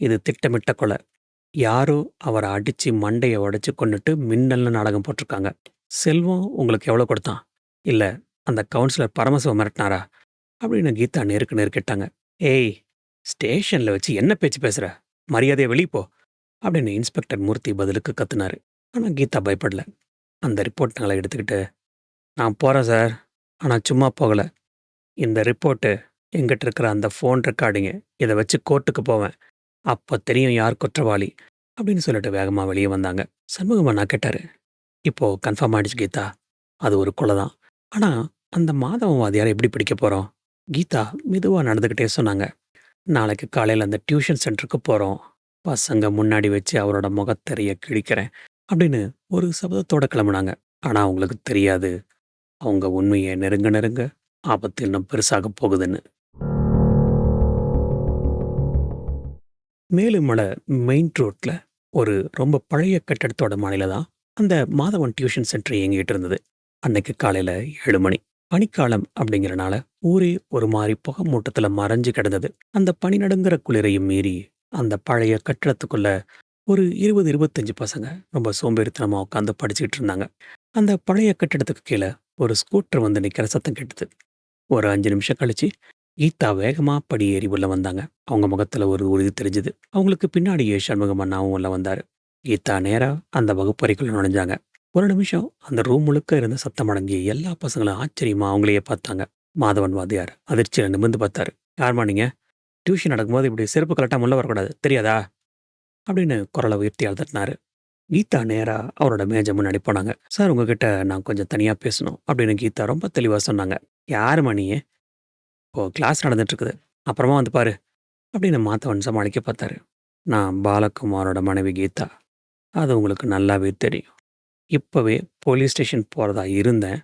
இது திட்டமிட்ட கொலை. யாரோ அவர அடிச்சு மண்டைய உடைச்சு கொன்னுட்டு மின்னல்னு நாடகம் போட்டிருக்காங்க. செல்வம் உங்களுக்கு எவ்வளோ கொடுத்தான்? இல்ல அந்த கவுன்சிலர் பரமசிவம் மிரட்டினாரா?" அப்படின்னு கீதா நேருக்கு நேர் கேட்டாங்க. "ஏய்! ஸ்டேஷன்ல வச்சு என்ன பேச்சு பேசுற? மரியாதையா வெளிய போ!" அப்படின்னு இன்ஸ்பெக்டர் மூர்த்தி பதிலுக்கு கத்துனாரு. ஆனா கீதா பயப்படல. அந்த ரிப்போர்ட்டுங்கள எடுத்துக்கிட்டு, "நான் போறேன் சார். ஆனா சும்மா போகல. இந்த ரிப்போர்ட்டு, என்கிட்ட இருக்கிற அந்த ஃபோன் ரெக்கார்டிங்கு, இத வச்சு கோர்ட்டுக்கு போவேன். அப்ப தெரியும் யார் குற்றவாளி." அப்படின்னு சொல்லிட்டு வேகமா வெளிய வந்தாங்க. சண்முகம் அண்ணா கேட்டாரு. "இப்போ கன்ஃபார்ம் ஆயிடுச்சு கீதா. அது ஒரு கொலை தான். ஆனா அந்த மாதவன் வாத்தியார எப்படி பிடிக்கப் போறோம்?" கீதா மெதுவா நடந்துக்கிட்டே சொன்னாங்க. "நாளைக்கு காலையில அந்த டியூஷன் சென்டருக்கு போறோம். பசங்க முன்னாடி வச்சு அவரோட முகத்திரைய கிழிக்கிறேன்." அப்படின்னு ஒரு சபதத்தோட கிளம்புனாங்க. ஆனா அவங்களுக்கு தெரியாது, அவங்க உண்மைய நெருங்க நெருங்க ஆபத்து இன்னும் பெருசாகப் போகுதுன்னு. மேலுமல மெயின் ரோட்ல ஒரு ரொம்ப பழைய கட்டடத்தோட மாடியில தான் அந்த மாதவன் டியூஷன் சென்டர் இயங்கிட்டு இருந்தது. அன்னைக்கு காலையில 7 மணி. பனிக்காலம் அப்படிங்கிறனால ஊரே ஒரு மாரி புகை மூட்டத்துல மறைஞ்சு கிடந்தது. அந்த பனி நடுங்கிற குளிரையும் மீறி அந்த பழைய கட்டடத்துக்குள்ள ஒரு 20, 25 பசங்க ரொம்ப சோம்பேறித்தனமா உட்காந்து படிச்சுக்கிட்டு இருந்தாங்க. அந்த பழைய கட்டிடத்துக்கு கீழ ஒரு ஸ்கூட்டர் வந்து நிக்கிற சத்தம் கேட்டது. ஒரு 5 நிமிஷம் கழிச்சு, கீதா வேகமா படியேறி உள்ள வந்தாங்க. அவங்க முகத்துல ஒரு உறுதி தெரிஞ்சது. அவங்களுக்கு பின்னாடியே சண்முகம் அண்ணாவும் உள்ள வந்தாரு. கீதா நேரா அந்த வகுப்பறைக்குள்ள நுழைஞ்சாங்க. ஒரு நிமிஷம் அந்த ரூம் முழுக்க இருந்த சத்தம் அடங்கி எல்லா பசங்களும் ஆச்சரியமா அவங்களையே பார்த்தாங்க. மாதவன் வாத்தியார் அதிர்ச்சியில நிமிர்ந்து பார்த்தாரு. "யாரும்மா நீங்க? டியூஷன் நடக்கும்போது இப்படி செருப்பு கழட்டாம உள்ள வரக்கூடாது. தெரியாதா?" அப்படின்னு குரல உயர்த்தி அதட்டினாரு. கீதா நேரா அவரோட மேஜை முன்னாடி போனாங்க. "சார், உங்ககிட்ட நான் கொஞ்சம் தனியா பேசணும்." அப்படின்னு கீதா ரொம்ப தெளிவா சொன்னாங்க. "யாரும்மா நீ? இப்போ கிளாஸ் நடந்துட்டு இருக்குது. அப்புறமா வந்து பாரு." அப்படின்னு மாத்தவன் சமாளிக்க பார்த்தாரு. "நான் பாலகுமாரோட மனைவி கீதா. அது உங்களுக்கு நல்லாவே தெரியும். இப்பவே போலீஸ் ஸ்டேஷன் போறதா இருந்தேன்.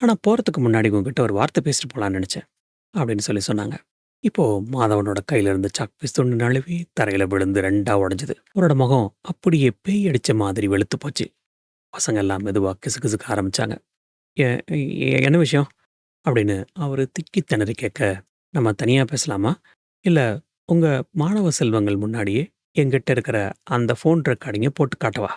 ஆனா போறதுக்கு முன்னாடி உங்ககிட்ட ஒரு வார்த்தை பேசிட்டு போலான்னு நெனச்சேன்." அப்படின்னு சொல்லி சொன்னாங்க. இப்போ மாதவனோட கையில இருந்த சாக் பீஸ் துண்டு நழுவி தரையில விழுந்து 2ஆ உடைஞ்சது. அவரோட முகம் அப்படியே பேய் அடிச்ச மாதிரி வெளுத்து போச்சு. பசங்க எல்லாம் மெதுவா கிசுகிசுக்க ஆரம்பிச்சாங்க. "எ என்ன விஷயம்?" அப்படின்னு அவரு திக்கி திணறி கேட்க, "நம்ம தனியா பேசலாமா? இல்ல உங்க மாணவ செல்வங்கள் முன்னாடியே என்கிட்ட இருக்கிற அந்த ஃபோன் ரெக்கார்டிங்க போட்டு காட்டவா?"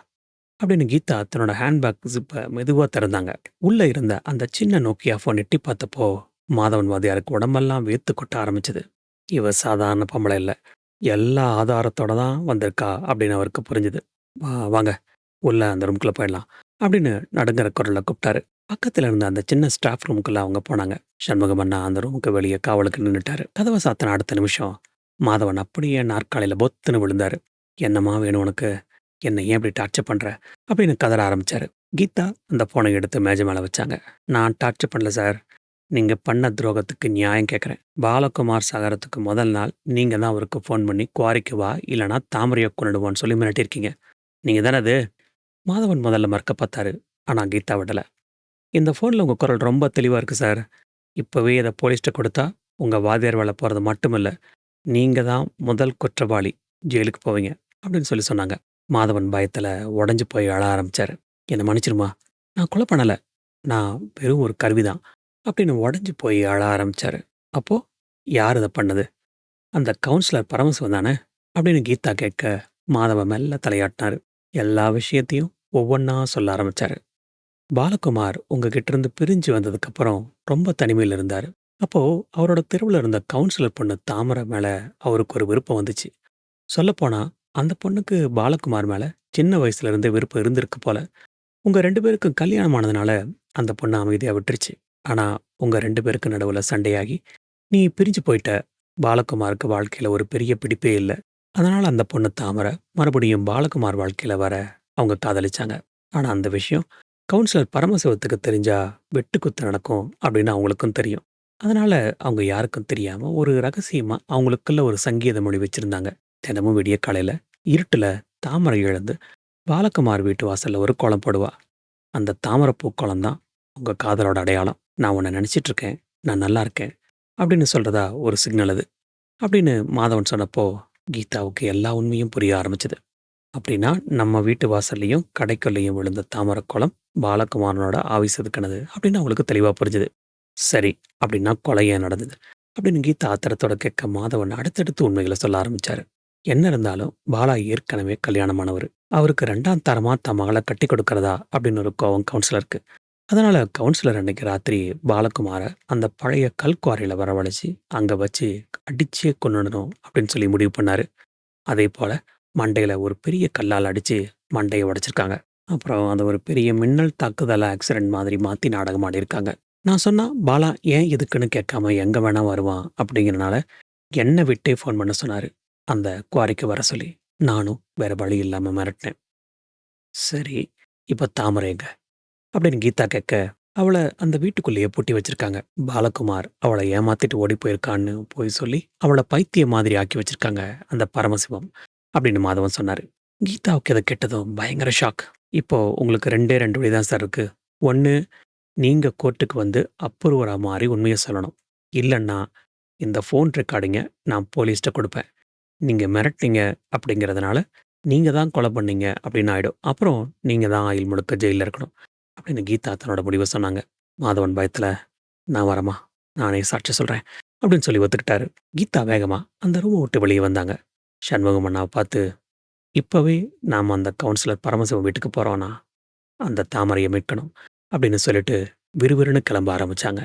அப்படின்னு கீதா தன்னோட ஹேண்ட்பேக் ஜிப்ப மெதுவா திறந்தாங்க. உள்ள இருந்த அந்த சின்ன நோக்கியா ஃபோன் எட்டிப் பார்த்தப்போ, மாதவன் வாத்தியாருக்கு உடம்பெல்லாம் வேர்த்து கொட்ட ஆரம்பிச்சது. "இவ சாதாரண பொம்பள இல்ல. எல்லா ஆதாரத்தோட தான் வந்திருக்கா." அப்படின்னு அவருக்கு புரிஞ்சது. வாங்க. உள்ள அந்த ரூம்குள்ள போயிடலாம்." அப்படின்னு நடுங்கற குரல்ல கூப்பிட்டாரு. பக்கத்துல இருந்த அந்த சின்ன ஸ்டாஃப் ரூமுக்குள்ள அவங்க போனாங்க. சண்முகம் அண்ணா அந்த ரூமுக்கு வெளிய காவலுக்கு நின்னுட்டாரு. கதவ சாத்துன அடுத்த நிமிஷம், மாதவன் அப்படியே நாற்காலியில பொத்துன்னு விழுந்தாரு. "என்னம்மா வேணும் உனக்கு? என்ன ஏன் இப்படி டார்ச்சர் பண்ற?" அப்படின்னு கதற ஆரம்பிச்சாரு. கீதா அந்த ஃபோனை எடுத்து மேஜை மேல வச்சாங்க. "நான் டார்ச்சர் பண்ணல சார். நீங்க பண்ண துரோகத்துக்கு நியாயம் கேட்கிறேன். பாலகுமார் சாகறதுக்கு முதல் நாள் நீங்க தான் அவருக்கு ஃபோன் பண்ணி குவாரிக்கு வா, இல்லன்னா தாமரைய கொன்னுடுவோன்னு சொல்லி மிரட்டியிருக்கீங்க. நீங்க தானே அது?" மாதவன் முதல்ல மறுக்க பார்த்தாரு. ஆனா கீதா விடல. "இந்த ஃபோன்ல உங்க குரல் ரொம்ப தெளிவா இருக்கு சார். இப்பவே இத போலீஸ்ட்ட குடுத்தா, உங்க வாத்தியார் வேல போறது மட்டுமில்ல, நீங்க தான் முதல் குற்றவாளி. ஜெயிலுக்கு போவீங்க." அப்படின்னு சொல்லி சொன்னாங்க. மாதவன் பயத்துல உடைஞ்சு போய் அழ ஆரம்பிச்சாரு. "என்ன மன்னிச்சிடுமா. நான் கொலை பண்ணல. நான் வெறும் ஒரு கருவிதான்." அப்படின்னு உடைஞ்சு போய் அழ ஆரம்பிச்சாரு. "அப்போ யார் இத பண்ணது? அந்த கவுன்சிலர் பரமசிவம் தானே?" அப்படின்னு கீதா கேட்க, மாதவன் மெல்ல தலையாட்டினாரு. எல்லா விஷயத்தையும் ஒவ்வொன்னா சொல்ல ஆரம்பிச்சாரு. "பாலகுமார் உங்ககிட்ட இருந்து பிரிஞ்சு வந்ததுக்கப்புறம் ரொம்ப தனிமையில இருந்தாரு. அப்போ அவரோட தெருவுல இருந்த கவுன்சிலர் பொண்ணு தாமரை மேல அவருக்கு ஒரு விருப்பம் வந்துச்சு. சொல்லப்போனா அந்த பொண்ணுக்கு பாலகுமார் மேல சின்ன வயசுல இருந்தே விருப்பம் இருந்திருக்கு போல. உங்க 2 பேருக்கும் கல்யாணம் ஆனதுனால அந்த பொண்ணு அமைதியா விட்டுருச்சு. ஆனா உங்க 2 பேருக்கு நடுவுல சண்டையாகி நீ பிரிஞ்சு போயிட்ட. பாலகுமாருக்கு வாழ்க்கையில ஒரு பெரிய பிடிப்பே இல்ல. அதனால அந்த பொண்ணு தாமரை மறுபடியும் பாலகுமார் வாழ்க்கையில வர அவங்க காதலிச்சாங்க. ஆனா அந்த விஷயம் கவுன்சிலர் பரமசிவத்துக்கு தெரிஞ்சா வெட்டுக்குத்து நடக்கும் அப்படின்னு அவங்களுக்கும் தெரியும். அதனால அவங்க யாருக்கும் தெரியாம ஒரு ரகசியமா அவங்களுக்குள்ள ஒரு சங்கீத மொழி வச்சிருந்தாங்க. தினமும் விடிய காலையில இருட்டுல தாமரை எழுந்து பாலகுமார் வீட்டு வாசல்ல ஒரு கோலம் போடுவா. அந்த தாமரை பூக்கோளம் தான் உங்க காதலோட அடையாளம். நான் உன்னை நினைச்சிட்டு இருக்கேன். நான் நல்லா இருக்கேன். அப்படின்னு சொல்றதா ஒரு சிக்னல் அது. அப்படின்னு மாதவன் சொன்னப்போ, கீதாவுக்கு எல்லா உண்மையும் புரிய ஆரம்பிச்சது. அப்படின்னா, நம்ம வீட்டு வாசல்லயும், கடைக்குள்ளயும் விழுந்த தாமரக் குளம் பாலகுமாரனோட ஆவி செதுக்குனது அப்படின்னு அவங்களுக்கு தெளிவா புரிஞ்சுது. சரி, அப்படின்னா கொலை ஏன் நடந்தது? அப்படின்னு கீதா ஆத்திரத்தோட கேட்க மாதவன் அடுத்தடுத்து உண்மைகள சொல்ல ஆரம்பிச்சாரு. என்ன இருந்தாலும் பாலா ஏற்கனவே கல்யாணமானவரு. அவருக்கு 2ஆம் தரமா தன் மகள கட்டிக் கொடுக்கிறதா அப்படின்னு ஒரு கோவம் கவுன்சிலருக்கு. அதனால கவுன்சிலர் அன்னைக்கு ராத்திரி பாலகுமார அந்த பழைய கல்குவாரியில வரவழைச்சு, அங்க வச்சு அடிச்சே கொன்னுடணும் அப்படின்னு சொல்லி முடிவு பண்ணாரு. அதேபோல மண்டையில ஒரு பெரிய கல்லால அடிச்சு மண்டைய உடைச்சிருக்காங்க. அப்புறம் அத ஒரு பெரிய மின்னல் தாக்குதல் ஆக்சிடென்ட் மாதிரி மாத்தி நாடகம் ஆடியிருக்காங்க. நான் சொன்னா, "பாலா ஏன் எதுக்குன்னு கேட்காம எங்க வேணா வருவான்." அப்படிங்கிறனால என்ன விட்டே ஃபோன் பண்ண சொன்னாரு. அந்த குவாரிக்கு வர சொல்லி. நானும் வேற வழி இல்லாம மிரட்டினேன். "சரி, இப்ப தாமரை எங்க?" அப்படின்னு கீதா கேட்க, அவள அந்த வீட்டுக்குள்ளேயே பூட்டி வச்சிருக்காங்க. பாலகுமார் அவள ஏமாத்திட்டு ஓடி போயிருக்கான்னு பொய் சொல்லி, அவள பைத்தியம் மாதிரி ஆக்கி வச்சிருக்காங்க அந்த பரமசிவம். அப்படின்னு மாதவன் சொன்னாரு. கீதாவுக்கு இத கேட்டதும் பயங்கர ஷாக். இப்போ உங்களுக்கு 2 வழி தான் சார் இருக்கு. ஒண்ணு நீங்க கோர்ட்டுக்கு வந்து அப்ரூவரா மாறி உண்மைய சொல்லணும். இல்லன்னா, இந்த ஃபோன் ரெக்கார்டிங்க நான் போலீஸ்ட்ட குடுப்பேன். நீங்க மிரட்டுனீங்க அப்படிங்கிறதுனால, நீங்க தான் கொலை பண்ணீங்க அப்படின்னு ஆயிடும். அப்புறம் நீங்க தான் ஆயுள் முழுக்க ஜெயில்ல இருக்கணும். அப்படின்னு கீதா தன்னோட முடிவ சொன்னாங்க. மாதவன் பயத்துல, "நான் வரேம்மா. நானே சாட்சி சொல்றேன்." அப்படின்னு சொல்லி ஒத்துக்கிட்டாரு. கீதா வேகமா அந்த ரூம விட்டு வெளிய வந்தாங்க. சண்முகம் அண்ணாவ பார்த்து, "இப்பவே நாம அந்த கவுன்சிலர் பரமசிவம் வீட்டுக்கு போறோம்னா, அந்த தாமரைய மீட்கணும்." அப்படின்னு சொல்லிட்டு விறுவிறுன்னு கிளம்ப ஆரம்பிச்சாங்க.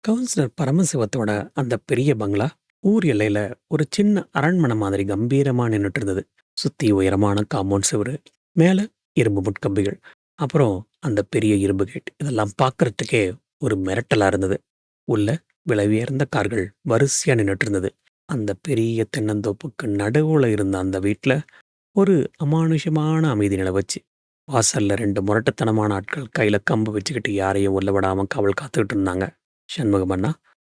கவுன்சிலர் பரமசிவத்தோட அந்த பெரிய பங்களா ஊர் எல்லையில ஒரு சின்ன அரண்மனை மாதிரி கம்பீரமா நின்னுட்டு இருந்தது. சுத்தி உயரமான காம்பவுண்ட் சுவரு, மேல இரும்பு முட்கம்பிகள், அப்புறம் அந்த பெரிய இரும்பு கேட். இதெல்லாம் பார்க்கறதுக்கே ஒரு மிரட்டலா இருந்தது. உள்ள விலை உயர்ந்த கார்கள் வரிசையா நின்னுட்டு இருந்தது. அந்த பெரிய தென்னந்தோப்புக்கு நடுவுல இருந்த அந்த வீட்ல ஒரு அமானுஷமான அமைதி நிலவுச்சு. வாசல்ல 2 முரட்டுத்தனமான ஆட்கள் கையில கம்பு வச்சுக்கிட்டு யாரையும் உள்ள விடாம காவல் காத்துக்கிட்டு இருந்தாங்க. சண்முகம் அண்ணா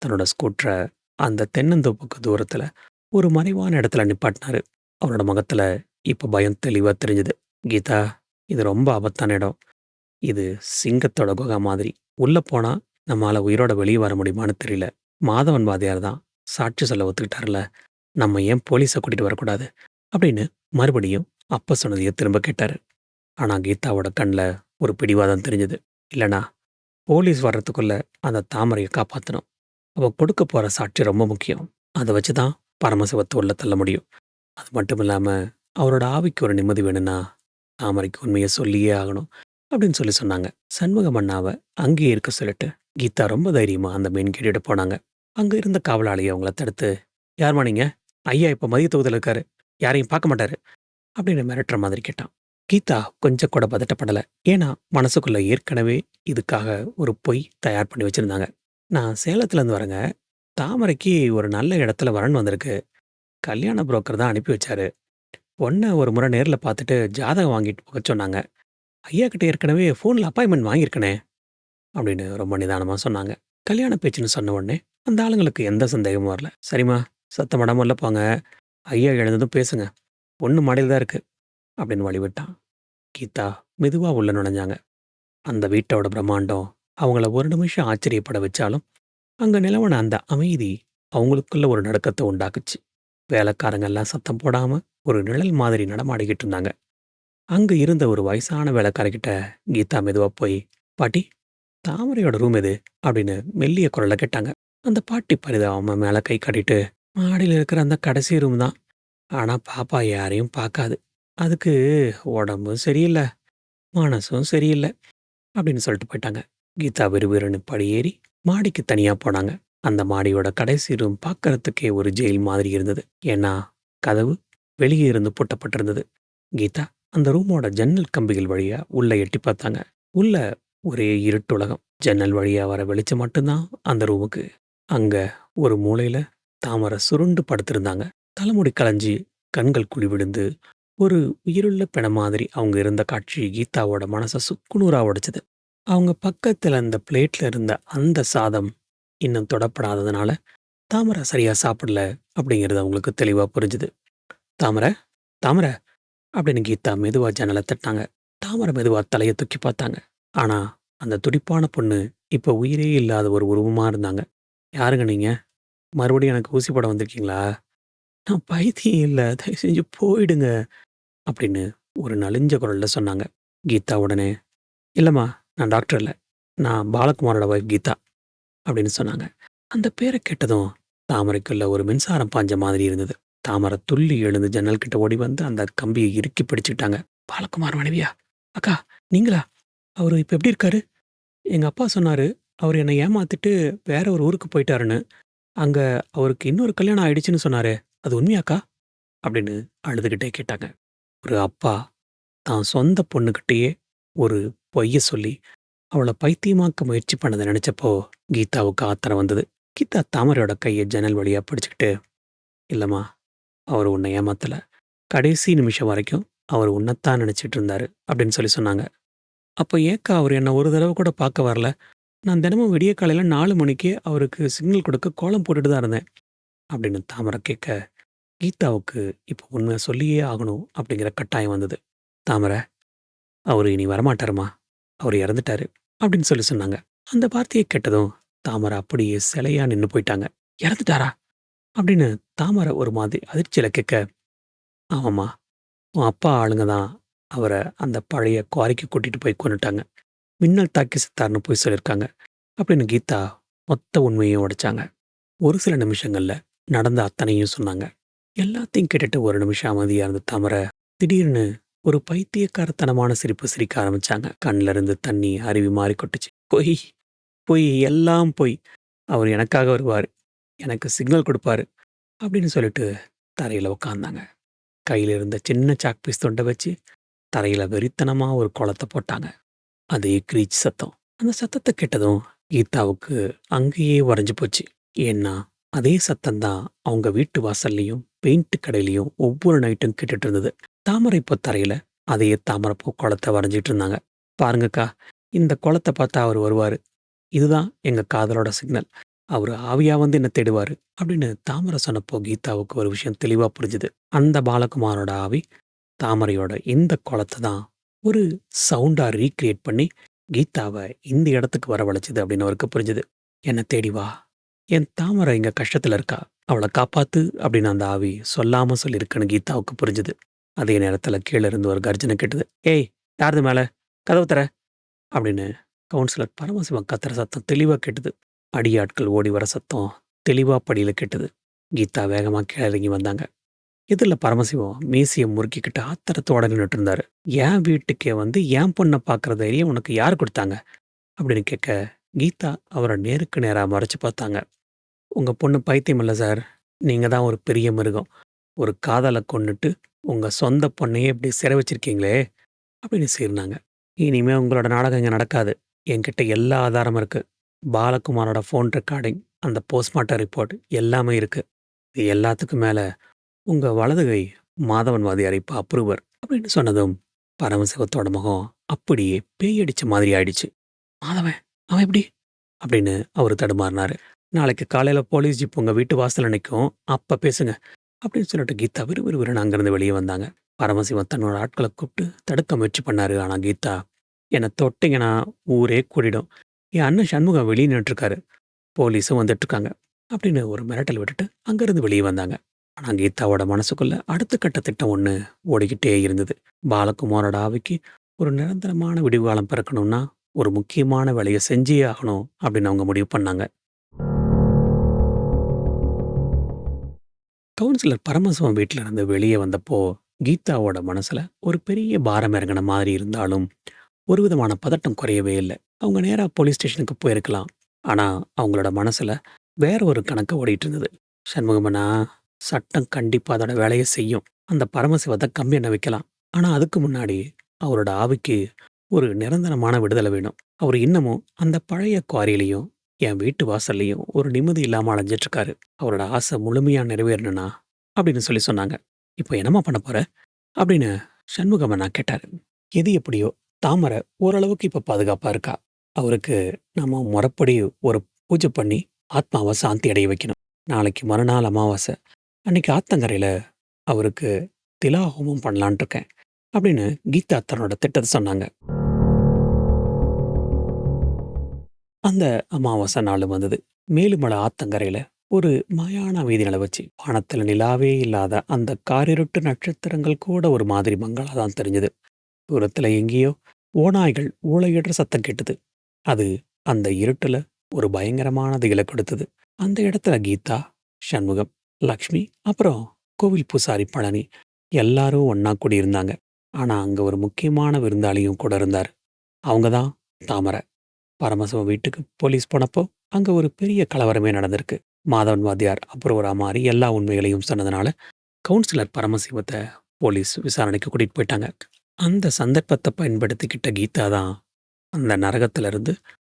தன்னோட ஸ்கூட்டர அந்த தென்னந்தோப்புக்கு தூரத்துல ஒரு மறைவான இடத்துல நிப்பாட்டினாரு. அவரோட முகத்துல இப்ப பயம் தெளிவா தெரிஞ்சது. "கீதா, இது ரொம்ப ஆபத்தான இடம். இது சிங்கத்தோட குகை மாதிரி. உள்ள போனா நம்மால உயிரோட வெளிய வர முடியுமான்னு தெரியல. மாதவன் வாதியார் தான் சாட்சி சொல்ல ஒத்துக்கிட்டார்ல. நம்ம ஏன் போலீஸ கூட்டிட்டு வரக்கூடாது?" அப்படின்னு மறுபடியும் அப்ப சொன்னதையே திரும்ப கேட்டாரு. ஆனா கீதாவோட கண்ல ஒரு பிடிவாதம் தெரிஞ்சது. "இல்லண்ணா, போலீஸ் வர்றதுக்குள்ள அந்த தாமரைய காப்பாத்தணும். அவ கொடுக்க போற சாட்சி ரொம்ப முக்கியம். அத வச்சு தான் பரமசிவத்த உள்ள தள்ள முடியும். அது மட்டும் இல்லாம, அவரோட ஆவிக்கு ஒரு நிம்மதி வேணும்னா, தாமரைக்கு உண்மைய சொல்லியே ஆகணும்." அப்படின்னு சொல்லி சொன்னாங்க. சண்முகம் அண்ணாவ அங்கேயே இருக்க சொல்லிட்டு, கீதா ரொம்ப தைரியமா அந்த மெயின் கேட்டுட்டு போனாங்க. அங்க இருந்த காவலாளி அவங்கள தடுத்து, "யாரும்மா நீங்க? ஐயா இப்ப மதிய தொகுதியில இருக்காரு. யாரையும் பார்க்க மாட்டாரு." அப்படின்னு மிரட்டுற மாதிரி கேட்டான். கீதா கொஞ்சம் கூட பதட்டப்படல. ஏன்னா, மனசுக்குள்ள ஏற்கனவே இதுக்காக ஒரு பொய் தயார் பண்ணி வச்சிருந்தாங்க. "நான் சேலத்துலேருந்து வரேங்க. தாமரைக்கு ஒரு நல்ல இடத்துல வரன் வந்திருக்கு. கல்யாண புரோக்கர் தான் அனுப்பி வச்சாரு. பொண்ண ஒரு முறை நேர்ல பார்த்துட்டு ஜாதகம் வாங்கிட்டு போக சொன்னாங்க. ஐயா கிட்ட ஏற்கனவே ஃபோன்ல அப்பாயின்ட்மென்ட் வாங்கியிருக்கனே." அப்படின்னு ரொம்ப நிதானமா சொன்னாங்க. கல்யாண பேச்சுன்னு சொன்ன உடனே, அந்த ஆளுங்களுக்கு எந்த சந்தேகமும் வரல. "சரிம்மா, சத்தம் போடாம உள்ள போங்க. ஐயா எழுந்ததும் பேசுங்க. பொண்ணு மாடியில தான் இருக்கு." அப்படின்னு வழிவிட்டான். கீதா மெதுவா உள்ள நுழைஞ்சாங்க. அந்த வீட்டோட பிரம்மாண்டம் அவங்கள ஒரு நிமிஷம் ஆச்சரியப்பட வச்சாலும், அங்க நிலவன அந்த அமைதி அவங்களுக்குள்ள ஒரு நடுக்கத்த உண்டாக்குச்சு. வேலைக்காரங்க எல்லாம் சத்தம் போடாம ஒரு நிழல் மாதிரி நடமாடிக்கிட்டு இருந்தாங்க. அங்க இருந்த ஒரு வயசான வேலைக்காரகிட்ட கீதா மெதுவா போய், "பாட்டி, தாமரையோட ரூம் எது?" அப்படின்னு மெல்லிய குரல்ல கேட்டாங்க. அந்த பாட்டி பரிதாபமா மேல கை காட்டிட்டு, "மாடியில இருக்கிற அந்த கடைசி ரூம் தான். ஆனா பாப்பா யாரையும் பார்க்காது. அதுக்கு உடம்பும் சரியில்ல, மனசும் சரியில்ல." அப்படின்னு சொல்லிட்டு போயிட்டாங்க. கீதா விறுவிறுன்னு படியேறி மாடிக்கு தனியா போனாங்க. அந்த மாடியோட கடைசி ரூம் பார்க்கறதுக்கே ஒரு ஜெயில் மாதிரி இருந்தது. ஏன்னா, கதவு வெளியே இருந்து பூட்டப்பட்டிருந்தது. கீதா அந்த ரூமோட ஜன்னல் கம்பிகள் வழியா உள்ள எட்டி பார்த்தாங்க. உள்ள ஒரே இருட்டுலகம். ஜன்னல் வழியா வர வெளிச்சம் மட்டும்தான் அந்த ரூமுக்கு. அங்க ஒரு மூலையில தாமரை சுருண்டு படுத்திருந்தாங்க. தலைமுடி கலைஞ்சு, கண்கள் குழி விழுந்து, ஒரு உயிருள்ள பிணம் மாதிரி அவங்க இருந்த காட்சி கீதாவோட மனச சுக்குநூறா உடைச்சது. அவங்க பக்கத்துல அந்த பிளேட்ல இருந்த அந்த சாதம் இன்னும் தொடப்படாததுனால, தாமரை சரியா சாப்பிடல அப்படிங்கிறது அவங்களுக்கு தெளிவா புரிஞ்சுது. "தாமரை, தாமரை" அப்படின்னு கீதா மெதுவா ஜன்னல தட்டுனாங்க. தாமரை மெதுவா தலைய தூக்கி பார்த்தாங்க. ஆனா, அந்த துடிப்பான பொண்ணு இப்ப உயிரே இல்லாத ஒரு உருவமா இருந்தாங்க. "யாருங்க நீங்க? மறுபடியும் எனக்கு ஊசி போட வந்திருக்கீங்களா?" "நான் பைத்தியம் இல்ல. தயவு செஞ்சு போயிடுங்க." அப்படின்னு ஒரு நலிஞ்ச குரல்ல சொன்னாங்க. கீதா உடனே, "இல்லம்மா, நான் டாக்டர் இல்ல. நான் பாலகுமாரோட ஒய்ஃப் கீதா." அப்படின்னு சொன்னாங்க. அந்த பேர கேட்டதும் தாமரைக்குள்ள ஒரு மின்சாரம் பாய்ஞ்ச மாதிரி இருந்தது. தாமரை துள்ளி எழுந்து ஜன்னல் கிட்ட ஓடி வந்து அந்த கம்பிய இறுக்கி பிடிச்சுக்கிட்டாங்க. "பாலகுமார் மனைவியா? அக்கா, நீங்களா? அவரு இப்ப எப்படி இருக்காரு? எங்க அப்பா சொன்னாரு, அவரு என்ன ஏமாத்திட்டு வேற ஒரு ஊருக்கு போயிட்டாருன்னு. அங்க அவருக்கு இன்னொரு கல்யாணம் ஆயிடுச்சுன்னு சொன்னாரே, அது உண்மையாக்கா?" அப்படின்னு அழுதுகிட்டே கேட்டாங்க. ஒரு அப்பா தான் சொந்த பொண்ணுகிட்டயே ஒரு பொய்ய சொல்லி, அவள பைத்தியமாக்க முயற்சி பண்ணத நெனச்சப்போ, கீதாவுக்கு ஆத்திரம் வந்தது. கீதா தாமரையோட கைய ஜன்னல் வழியா பிடிச்சுக்கிட்டு, "இல்லம்மா, அவரு உன்ன ஏமாத்தல. கடைசி நிமிஷம் வரைக்கும் அவரு உன்னத்தான் நெனச்சுட்டு இருந்தாரு." அப்படின்னு சொன்னாங்க. "அப்ப ஏன்க்கா அவரு என்ன ஒரு தடவ கூட பாக்க வரல? நான் தினமும் விடிய காலையில 4 மணிக்கே அவருக்கு சிக்னல் கொடுக்க கோலம் போட்டுட்டு தான் இருந்தேன்." அப்படின்னு தாமரை கேட்க, கீதாவுக்கு இப்ப உண்மைய சொல்லியே ஆகணும் அப்படிங்கிற கட்டாயம் வந்தது. "தாமரை, அவரு இனி வரமாட்டாரும்மா. அவரு இறந்துட்டாரு." அப்படின்னு சொன்னாங்க. அந்த வார்த்தைய கேட்டதும் தாமரை அப்படியே சிலையா நின்னு போயிட்டாங்க. "இறந்துட்டாரா?" அப்படின்னு தாமரை ஒரு மாதிரி அதிர்ச்சியில கேட்க, "ஆமாம்மா, உன் அப்பா ஆளுங்க தான் அவர அந்த பழைய குவாரிக்கு கூட்டிட்டு போய் கொன்னுட்டாங்க. மின்னல் தாக்கி செத்தார்ன்னு பொய் சொல்லியிருக்காங்க." அப்படின்னு கீதா மொத்த உண்மையையும் உடைச்சாங்க. ஒரு சில நிமிஷங்கள்ல நடந்த அத்தனையும் சொன்னாங்க. எல்லாத்தையும் கேட்டுட்டு ஒரு நிமிஷம் அமைதியா இருந்த தாமரை, திடீர்னு ஒரு பைத்தியக்காரத்தனமான சிரிப்பு சிரிக்க ஆரம்பிச்சாங்க. கண்ல இருந்து தண்ணி அருவி மாரி கொட்டுச்சு. "பொய், பொய், எல்லாம் பொய். அவரு எனக்காக வருவாரு. எனக்கு சிக்னல் குடுப்பாரு." அப்படின்னு சொல்லிட்டு தரையில உட்கார்ந்தாங்க. கையில இருந்த சின்ன சாக் பீஸ் துண்ட வச்சு தரையில வெறித்தனமா ஒரு கோலத்த போட்டாங்க. அதே கிரீச் சத்தம். அந்த சத்தத்த கேட்டதும் கீதாவுக்கு அங்கேயே உறைஞ்சு போச்சு. ஏன்னா, அதே சத்தம் தான் அவங்க வீட்டு வாசல்லயும், பெயிண்ட் கடையிலயும் ஒவ்வொரு நைட்டும் கேட்டுட்டு இருந்தது. தாமரை இப்போ தரையில அதே தாமரைப்பூ கோலத்த வரைஞ்சிட்டு இருந்தாங்க. "பாருங்கக்கா, இந்த கோலத்த பார்த்தா அவரு வருவாரு. இதுதான் எங்க காதலோட சிக்னல். அவரு ஆவியா வந்து என்ன தேடுவாரு." அப்படின்னு தாமரை சொன்னப்போ கீதாவுக்கு ஒரு விஷயம் தெளிவா புரிஞ்சுது. அந்த பாலகுமாரோட ஆவி தாமரையோட இந்த கோலத்த தான் ஒரு சவுண்டா ரீகிரியேட் பண்ணி கீதாவ இந்த இடத்துக்கு வரவழைச்சது அப்படின்னு அவருக்கு புரிஞ்சுது. "என்ன தேடி வா. என் தாமரை இங்க கஷ்டத்துல இருக்கா. அவள காப்பாத்து." அப்படின்னு அந்த ஆவி சொல்லாம சொல்லியிருக்குன்னு கீதாவுக்கு புரிஞ்சுது. அதே நேரத்துல கீழ இருந்து ஒரு கர்ஜனை கேட்டது. "ஏய், யாருது மேல? கதவு திற." அப்படின்னு கவுன்சிலர் பரமசிவம் கத்துற சத்தம் தெளிவா கேட்டது. அடியாட்கள் ஓடி வர சத்தம் தெளிவா படியில கேட்டது. கீதா வேகமா கீழ இறங்கி வந்தாங்க. எதிர்ல பரமசிவம் மீசைய முறுக்கிக்கிட்டு ஆத்திரத்தோட நின்னுட்டு இருந்தாரு. "என் வீட்டுக்கே வந்து என் பொண்ண பாக்குற தைரியம் உனக்கு யாரு குடுத்தாங்க?" அப்படின்னு கேட்க, கீதா அவர நேருக்கு நேரா முறைச்சு பார்த்தாங்க. "உங்க பொண்ணு பைத்தியம் இல்ல சார். நீங்க தான் ஒரு பெரிய மிருகம். ஒரு காதல கொன்னுட்டு, உங்க சொந்த பொண்ணையே இப்படி சிறை வச்சிருக்கீங்களே!" அப்படின்னு சீறினாங்க. "இனிமே உங்களோட நாடகம் இங்க நடக்காது. என்கிட்ட எல்லா ஆதாரமும் இருக்கு. பாலகுமாரோட ஃபோன் ரெக்கார்டிங், அந்த போஸ்ட்மார்ட்டம் ரிப்போர்ட் எல்லாமே இருக்கு. இது எல்லாத்துக்கும் மேல உங்க வலது கை மாதவன் வாதியார் இப்ப அப்ரூவர்." அப்படின்னு சொன்னதும் பரமசிவத்தோட முகம் அப்படியே பேயடிச்ச மாதிரி ஆயிடுச்சு. "மாதவன்? அவன் எப்படி?" அப்படின்னு அவரு தடுமாறினாரு. "நாளைக்கு காலையில போலீஸ் ஜீப் உங்க வீட்டு வாசல்ல நிக்கும். அப்ப பேசுங்க." அப்படின்னு சொல்லிட்டு கீதா விறுவிறுவிறுன்னு அங்கிருந்து வெளியே வந்தாங்க. பரமசிவம் தன்னோட ஆட்கள கூப்பிட்டு தடுக்க முயற்சி பண்ணாரு. ஆனா கீதா, "என்ன தொட்டீங்கன்னா ஊரே கூடிடும். என் அண்ணன் சண்முகம் வெளிய நின்னுட்டுருக்காரு. போலீஸும் வந்துட்டுருக்காங்க." அப்படின்னு ஒரு மிரட்டல் விட்டுட்டு அங்கிருந்து வெளிய வந்தாங்க. ஆனா கீதாவோட மனசுக்குள்ள அடுத்த கட்ட திட்டம் ஒண்ணு ஓடிக்கிட்டே இருந்தது. பாலகுமாரோட ஆவிக்கு ஒரு நிரந்தரமான விடிவு காலம் பிறக்கணும்னா, ஒரு முக்கியமான வேலைய செஞ்சே ஆகணும் அப்படின்னு அவங்க முடிவு பண்ணாங்க. கவுன்சிலர் பரமசிவம் வீட்ல இருந்து வெளியே வந்தப்போ, கீதாவோட மனசுல ஒரு பெரிய பாரம் இறங்குன மாதிரி இருந்தாலும், ஒரு விதமான பதட்டம் குறையவே இல்ல. அவங்க நேரா போலீஸ் ஸ்டேஷனுக்கு போயிருக்கலாம். ஆனா, அவங்களோட மனசுல வேற ஒரு கணக்கு ஓடிட்டு இருந்தது. "சண்முகமண்ணா, சட்டம் கண்டிப்பா அதோட வேலைய செய்யும். அந்த பரமசிவத்த கம்பி எண்ண வைக்கலாம். ஆனா, அதுக்கு முன்னாடி அவரோட ஆவிக்கு ஒரு நிரந்தரமான விடுதலை வேணும். அவரு இன்னமும் அந்த பழைய குவாரியிலயும், என் வீட்டு வாசல்லயும் ஒரு நிம்மதி இல்லாம அலைஞ்சிட்டு இருக்காரு. அவரோட ஆசை முழுமையா நிறைவேறணும்னா." அப்படின்னு சொன்னாங்க. "இப்போ என்னம்மா பண்ண போற?" அப்படின்னு சண்முகம் அண்ணா கேட்டாரு. எது எப்படியோ, தாமரை ஓரளவுக்கு இப்ப பாதுகாப்பா இருக்கா. அவருக்கு நாம முறைப்படி ஒரு பூஜை பண்ணி ஆத்மாவ சாந்தி அடைய வைக்கணும். நாளைக்கு மறுநாள் அமாவாசை. அன்னைக்கு ஆத்தங்கரையில அவருக்கு திலா ஹோமம் பண்ணலான்ட்டு இருக்கேன். அப்படின்னு கீதா தன்னோட திட்டத்த சொன்னாங்க. அந்த அமாவாசை நாளும் வந்தது. மேலுமலை ஆத்தங்கரையில ஒரு மயான வீதியில வச்சு வானத்துல நிலாவே இல்லாத அந்த காரிருட்டு நட்சத்திரங்கள் கூட ஒரு மாதிரி மங்களா தான் தெரிஞ்சது. தூரத்துல எங்கேயோ ஓநாய்கள் ஊளையிடுற சத்தம் கேட்டது. அது அந்த இருட்டுல ஒரு பயங்கரமான திகிலை கொடுத்தது. அந்த இடத்துல கீதா, சண்முகம், லக்ஷ்மி, அப்புறம் கோவில் பூசாரி பழனி எல்லாரும் ஒண்ணா கூடியிருந்தாங்க. ஆனா அங்க ஒரு முக்கியமான விருந்தாளியும் கூட இருந்தார். அவங்க தான் தாமரை. பரமசிவம் வீட்டுக்கு போலீஸ் போனப்போ அங்க ஒரு பெரிய கலவரமே நடந்திருக்கு. மாதவன் வாத்தியார் அப்புறம் ஒரு அம்மாரி எல்லா உண்மைகளையும் சொன்னதுனால கவுன்சிலர் பரமசிவத்தை போலீஸ் விசாரணைக்கு கூட்டிட்டு போயிட்டாங்க. அந்த சந்தர்ப்பத்தை பயன்படுத்திக்கிட்ட கீதா தான் அந்த நரகத்திலிருந்து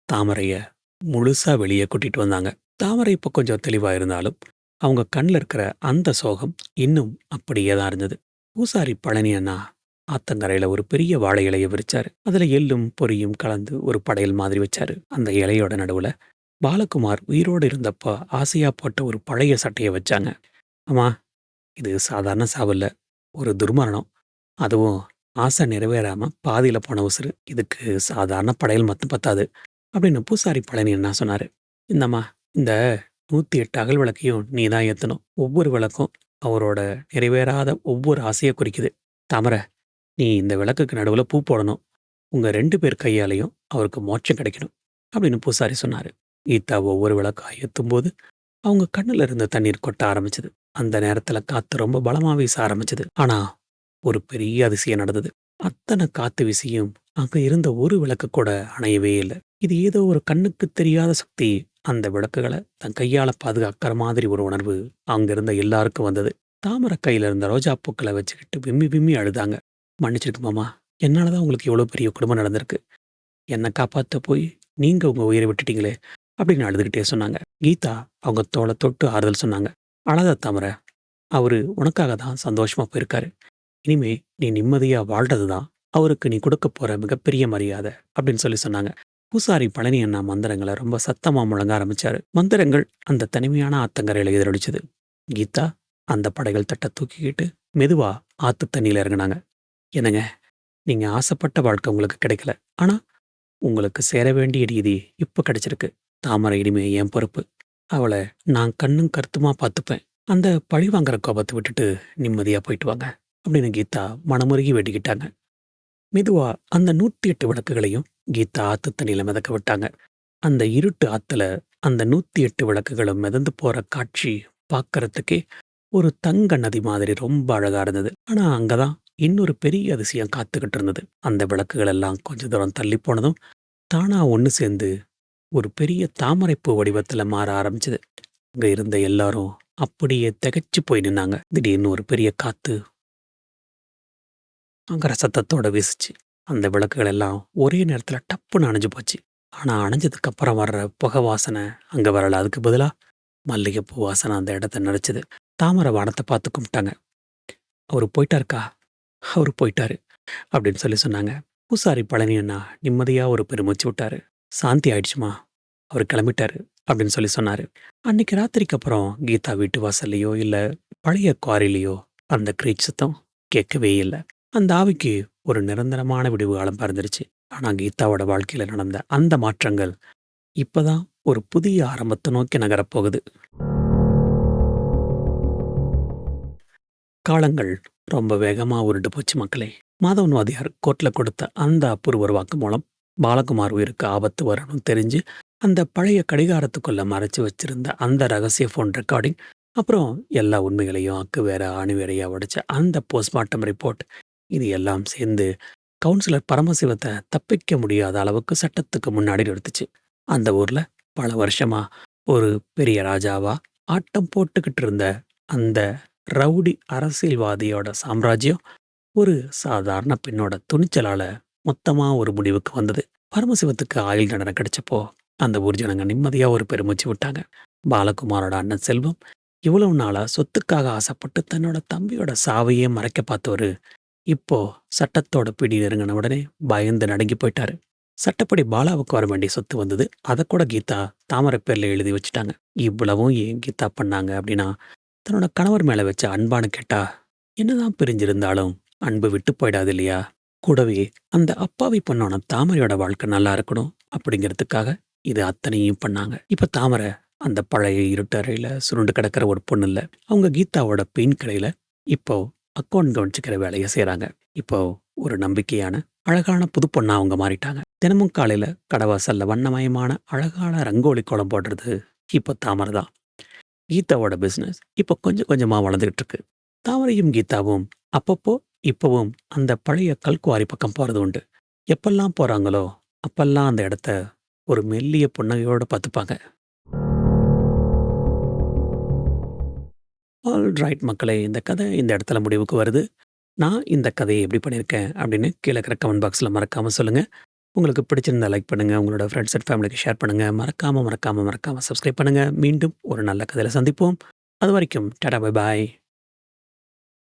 தாமரைய முழுசா வெளியே கூட்டிட்டு வந்தாங்க. தாமரை இப்போ கொஞ்சம் தெளிவா இருந்தாலும் அவங்க கண்ணில் இருக்கிற அந்த சோகம் இன்னும் அப்படியே தான் இருந்தது. பூசாரி பழனி அண்ணா ஆத்தங்கரையில ஒரு பெரிய வாழை இலைய விரிச்சாரு. அதுல எள்ளும் பொரியும் கலந்து ஒரு படையல் மாதிரி வச்சாரு. அந்த இலையோட நடுவுல பாலகுமார் உயிரோடு இருந்தப்ப ஆசையா போட்ட ஒரு பழைய சட்டைய வச்சாங்க. அம்மா, இது சாதாரண சாவில்ல, ஒரு துர்மரணம். அதுவும் ஆசை நிறைவேறாம பாதியில போன உசுரு. இதுக்கு சாதாரண படையல் மட்டும் பத்தாது அப்படின்னு பூசாரி பழனி என்ன சொன்னாரு. இந்தம்மா, இந்த 108 அகல் விளக்கையும் நீ தான் ஏத்தணும். ஒவ்வொரு விளக்கும் அவரோட நிறைவேறாத ஒவ்வொரு ஆசையை குறிக்குது. தாமரை, நீ இந்த விளக்குக்கு நடுவுல பூ போடணும். உங்க 2 பேர் கையாலையும் அவருக்கு மோட்சம் கிடைக்கணும் அப்படின்னு பூசாரி சொன்னாரு. கீதா ஒவ்வொரு விளக்கா ஏத்தும்போது அவங்க கண்ணுல இருந்து தண்ணீர் கொட்ட ஆரம்பிச்சது. அந்த நேரத்துல காத்து ரொம்ப பலமா வீச ஆரம்பிச்சது. ஆனா ஒரு பெரிய அதிசயம் நடந்தது. அத்தனை காத்து வீசியும் அங்க இருந்த ஒரு விளக்கு கூட அணையவே இல்லை. இது ஏதோ ஒரு கண்ணுக்கு தெரியாத சக்தி அந்த விளக்குகளை தன் கையால பாதுகாக்கிற மாதிரி ஒரு உணர்வு அங்க இருந்த எல்லாருக்கும் வந்தது. தாமரை கையில இருந்த ரோஜா பூக்களை வச்சுக்கிட்டு விம்மி விம்மி அழுதாங்க. மன்னிச்சிருக்கு மாமா, என்னாலதான் உங்களுக்கு இவ்வளவு பெரிய குடும்பம் நடந்திருக்கு. என்னை காப்பாத்த போய் நீங்க உங்க உயிரை விட்டுட்டீங்களே அப்படின்னு அழுதுகிட்டே சொன்னாங்க. கீதா அவங்க தோளை தொட்டு ஆறுதல் சொன்னாங்க. அழாத தாமரை, அவரு உனக்காக தான் சந்தோஷமா போயிருக்காரு. இனிமே நீ நிம்மதியா வாழ்றதுதான் அவருக்கு நீ கொடுக்க போற மிகப்பெரிய மரியாதை அப்படின்னு சொல்லி சொன்னாங்க. பூசாரி பழனி அண்ணா மந்திரங்களை ரொம்ப சத்தமா முழங்க ஆரம்பிச்சாரு. மந்திரங்கள் அந்த தனிமையான ஆத்தங்கரையில எதிரொலிச்சது. கீதா அந்த படைகள் தட்டை தூக்கிக்கிட்டு மெதுவா ஆத்து தண்ணியில இறங்குனாங்க. என்னங்க, நீங்க ஆசைப்பட்ட வாழ்க்கை உங்களுக்கு கிடைக்கல. ஆனா உங்களுக்கு சேர வேண்டிய நீதி இப்ப கிடைச்சிருக்கு. தாமரை இனிமே என் பொறுப்பு. அவளை நான் கண்ணும் கருத்துமா பார்த்துப்பேன். அந்த பழி வாங்குற கோபத்தை விட்டுட்டு நிம்மதியா போயிட்டு வாங்க அப்படின்னு கீதா மனமுருகி வேண்டிக்கிட்டாங்க. மெதுவா அந்த 108 விளக்குகளையும் கீதா ஆத்து தண்ணியில மிதக்க விட்டாங்க. அந்த இருட்டு ஆத்துல அந்த 108 விளக்குகளும் மிதந்து போற காட்சி பார்க்கறதுக்கே ஒரு தங்க நதி மாதிரி ரொம்ப அழகா இருந்தது. ஆனா அங்கதான் இன்னொரு பெரிய அதிசயம் காத்துக்கிட்டு இருந்தது. அந்த விளக்குகள் எல்லாம் கொஞ்ச தூரம் தள்ளி போனதும் தானா ஒண்ணு சேர்ந்து ஒரு பெரிய தாமரைப்பூ வடிவத்துல மாற ஆரம்பிச்சது. அங்க இருந்த எல்லாரும் அப்படியே திகைச்சு போய் நின்னாங்க. திடீர்னு ஒரு பெரிய காத்து அங்கர சத்தத்தோட வீசுச்சு. அந்த விளக்குகள் எல்லாம் ஒரே நேரத்துல டப்புன்னு அணைஞ்சு போச்சு. ஆனா அணைஞ்சதுக்கு அப்புறம் வர்ற புகை வாசனை அங்க வரல. அதுக்கு பதிலா மல்லிகைப்பூ வாசனை அந்த இடத்த நிறைச்சது. தாமரை வானத்தை பார்த்து கும்பிட்டாங்க. அவரு போயிட்டாருக்கா, அவரு போயிட்டாரு அப்படின்னு சொல்லி சொன்னாங்க. பூசாரி பழனி அண்ணா நிம்மதியா ஒரு பெருமூச்சு விட்டாரு. சாந்தி ஆயிடுச்சுமா, அவர் கிளம்பிட்டாரு அப்படின்னு சொல்லி சொன்னாரு. அன்னைக்கு ராத்திரிக்கு அப்புறம் கீதா வீட்டு வாசல்லையோ இல்ல பழைய குவாரிலையோ அந்த கிரீச் சத்தம் கேட்கவே இல்லை. அந்த ஆவிக்கு ஒரு நிரந்தரமான விடிவு காலம் பிறந்துருச்சு. ஆனா கீதாவோட வாழ்க்கையில நடந்த அந்த மாற்றங்கள் இப்பதான் ஒரு புதிய ஆரம்பத்தை நோக்கி நகரப்போகுது. காலங்கள் ரொம்ப வேகமா உருண்டு போச்சு மக்களே. மாதவன் வாதியார் கோர்ட்ல கொடுத்த அந்த அப்புறம் ஒரு வாக்கு மூலம் பாலகுமார் உயிருக்கு ஆபத்து வரணும்னு தெரிஞ்சு அந்த பழைய கடிகாரத்துக்குள்ள மறைச்சு வச்சிருந்த அந்த ரகசிய போன் ரெக்கார்டிங், அப்புறம் எல்லா உண்மைகளையும் அக்கு வேற ஆணி வேறையா உடைச்ச அந்த போஸ்ட்மார்ட்டம் ரிப்போர்ட், இது எல்லாம் சேர்ந்து கவுன்சிலர் பரமசிவத்தை தப்பிக்க முடியாத அளவுக்கு சட்டத்துக்கு முன்னாடி நிறுத்துச்சு. அந்த ஊர்ல பல வருஷமா ஒரு பெரிய ராஜாவா ஆட்டம் போட்டுக்கிட்டு இருந்த அந்த ரவுடி அரசியல்வாதியோட சாம்ராஜ்யம் ஒரு சாதாரண பெண்ணோட துணிச்சலால மொத்தமா ஒரு முடிவுக்கு வந்தது. பரமசிவத்துக்கு ஆயுள் தண்டனை கிடைச்சப்போ அந்த ஊர் ஜனங்க நிம்மதியா ஒரு பெருமூச்சு விட்டாங்க. பாலகுமாரோட அண்ணன் செல்வம் இவ்வளவு நாளா சொத்துக்காக ஆசைப்பட்டு தன்னோட தம்பியோட சாவையே மறைக்க பார்த்தவரு இப்போ சட்டத்தோட பிடி நெருங்கின உடனே பயந்து நடுங்கி போயிட்டாரு. சட்டப்படி பாலாவுக்கு வர வேண்டிய சொத்து வந்தது. அதை கூட கீதா தாமரை பேர்ல எழுதி வச்சுட்டாங்க. இவ்வளவும் ஏன் கீதா பண்ணாங்க அப்படின்னா, தன்னோட கணவர் மேல வச்ச அன்பான்னு கேட்டா, என்னதான் பிரிஞ்சிருந்தாலும் அன்பு விட்டு போயிடாது இல்லையா? கூடவே அந்த அப்பாவி பொண்ணான தாமரையோட வாழ்க்கை நல்லா இருக்கணும் அப்படிங்கிறதுக்காக இது அத்தனையும் பண்ணாங்க. இப்ப தாமரை அந்த பழைய இருட்டு அறையில சுருண்டு கிடக்கிற ஒரு பொண்ணு இல்ல. அவங்க கீதாவோட பெயிண்ட் கடையில இப்போ அக்கவுண்ட் கவனிச்சுக்கிற வேலைய செய்றாங்க. இப்போ ஒரு நம்பிக்கையான, அழகான புது பொண்ணா அவங்க மாறிட்டாங்க. தினமும் காலையில கடவாசல்ல வண்ணமயமான அழகான ரங்கோலி கோலம் போடுறது இப்போ தாமரை தான். கீதாவோட பிசினஸ் இப்போ கொஞ்சம் கொஞ்சமா வளர்ந்துகிட்டு இருக்கு. தாமரையும் கீதாவும் அப்பப்போ இப்பவும் அந்த பழைய கல்குவாரி பக்கம் போறது உண்டு. எப்பெல்லாம் போறாங்களோ அப்பெல்லாம் அந்த இடத்த ஒரு மெல்லிய புன்னகையோட பார்த்துப்பாங்க. ஆல்ரைட் மக்களே, இந்த கதை இந்த இடத்துல முடிவுக்கு வருது. நான் இந்த கதையை எப்படி பண்ணியிருக்கேன் அப்படின்னு கீழே இருக்கிற கமெண்ட் பாக்ஸில் மறக்காம சொல்லுங்க. உங்களுக்கு பிடிச்சிருந்தா லைக் பண்ணுங்க. உங்களோட ஃப்ரெண்ட்ஸ் அண்ட் ஃபேமிலிக்கு ஷேர் பண்ணுங்க. மறக்காம சப்ஸ்கிரைப் பண்ணுங்க. மீண்டும் ஒரு நல்ல கதையில சந்திப்போம். அது வரைக்கும் டாடா பை பாய்.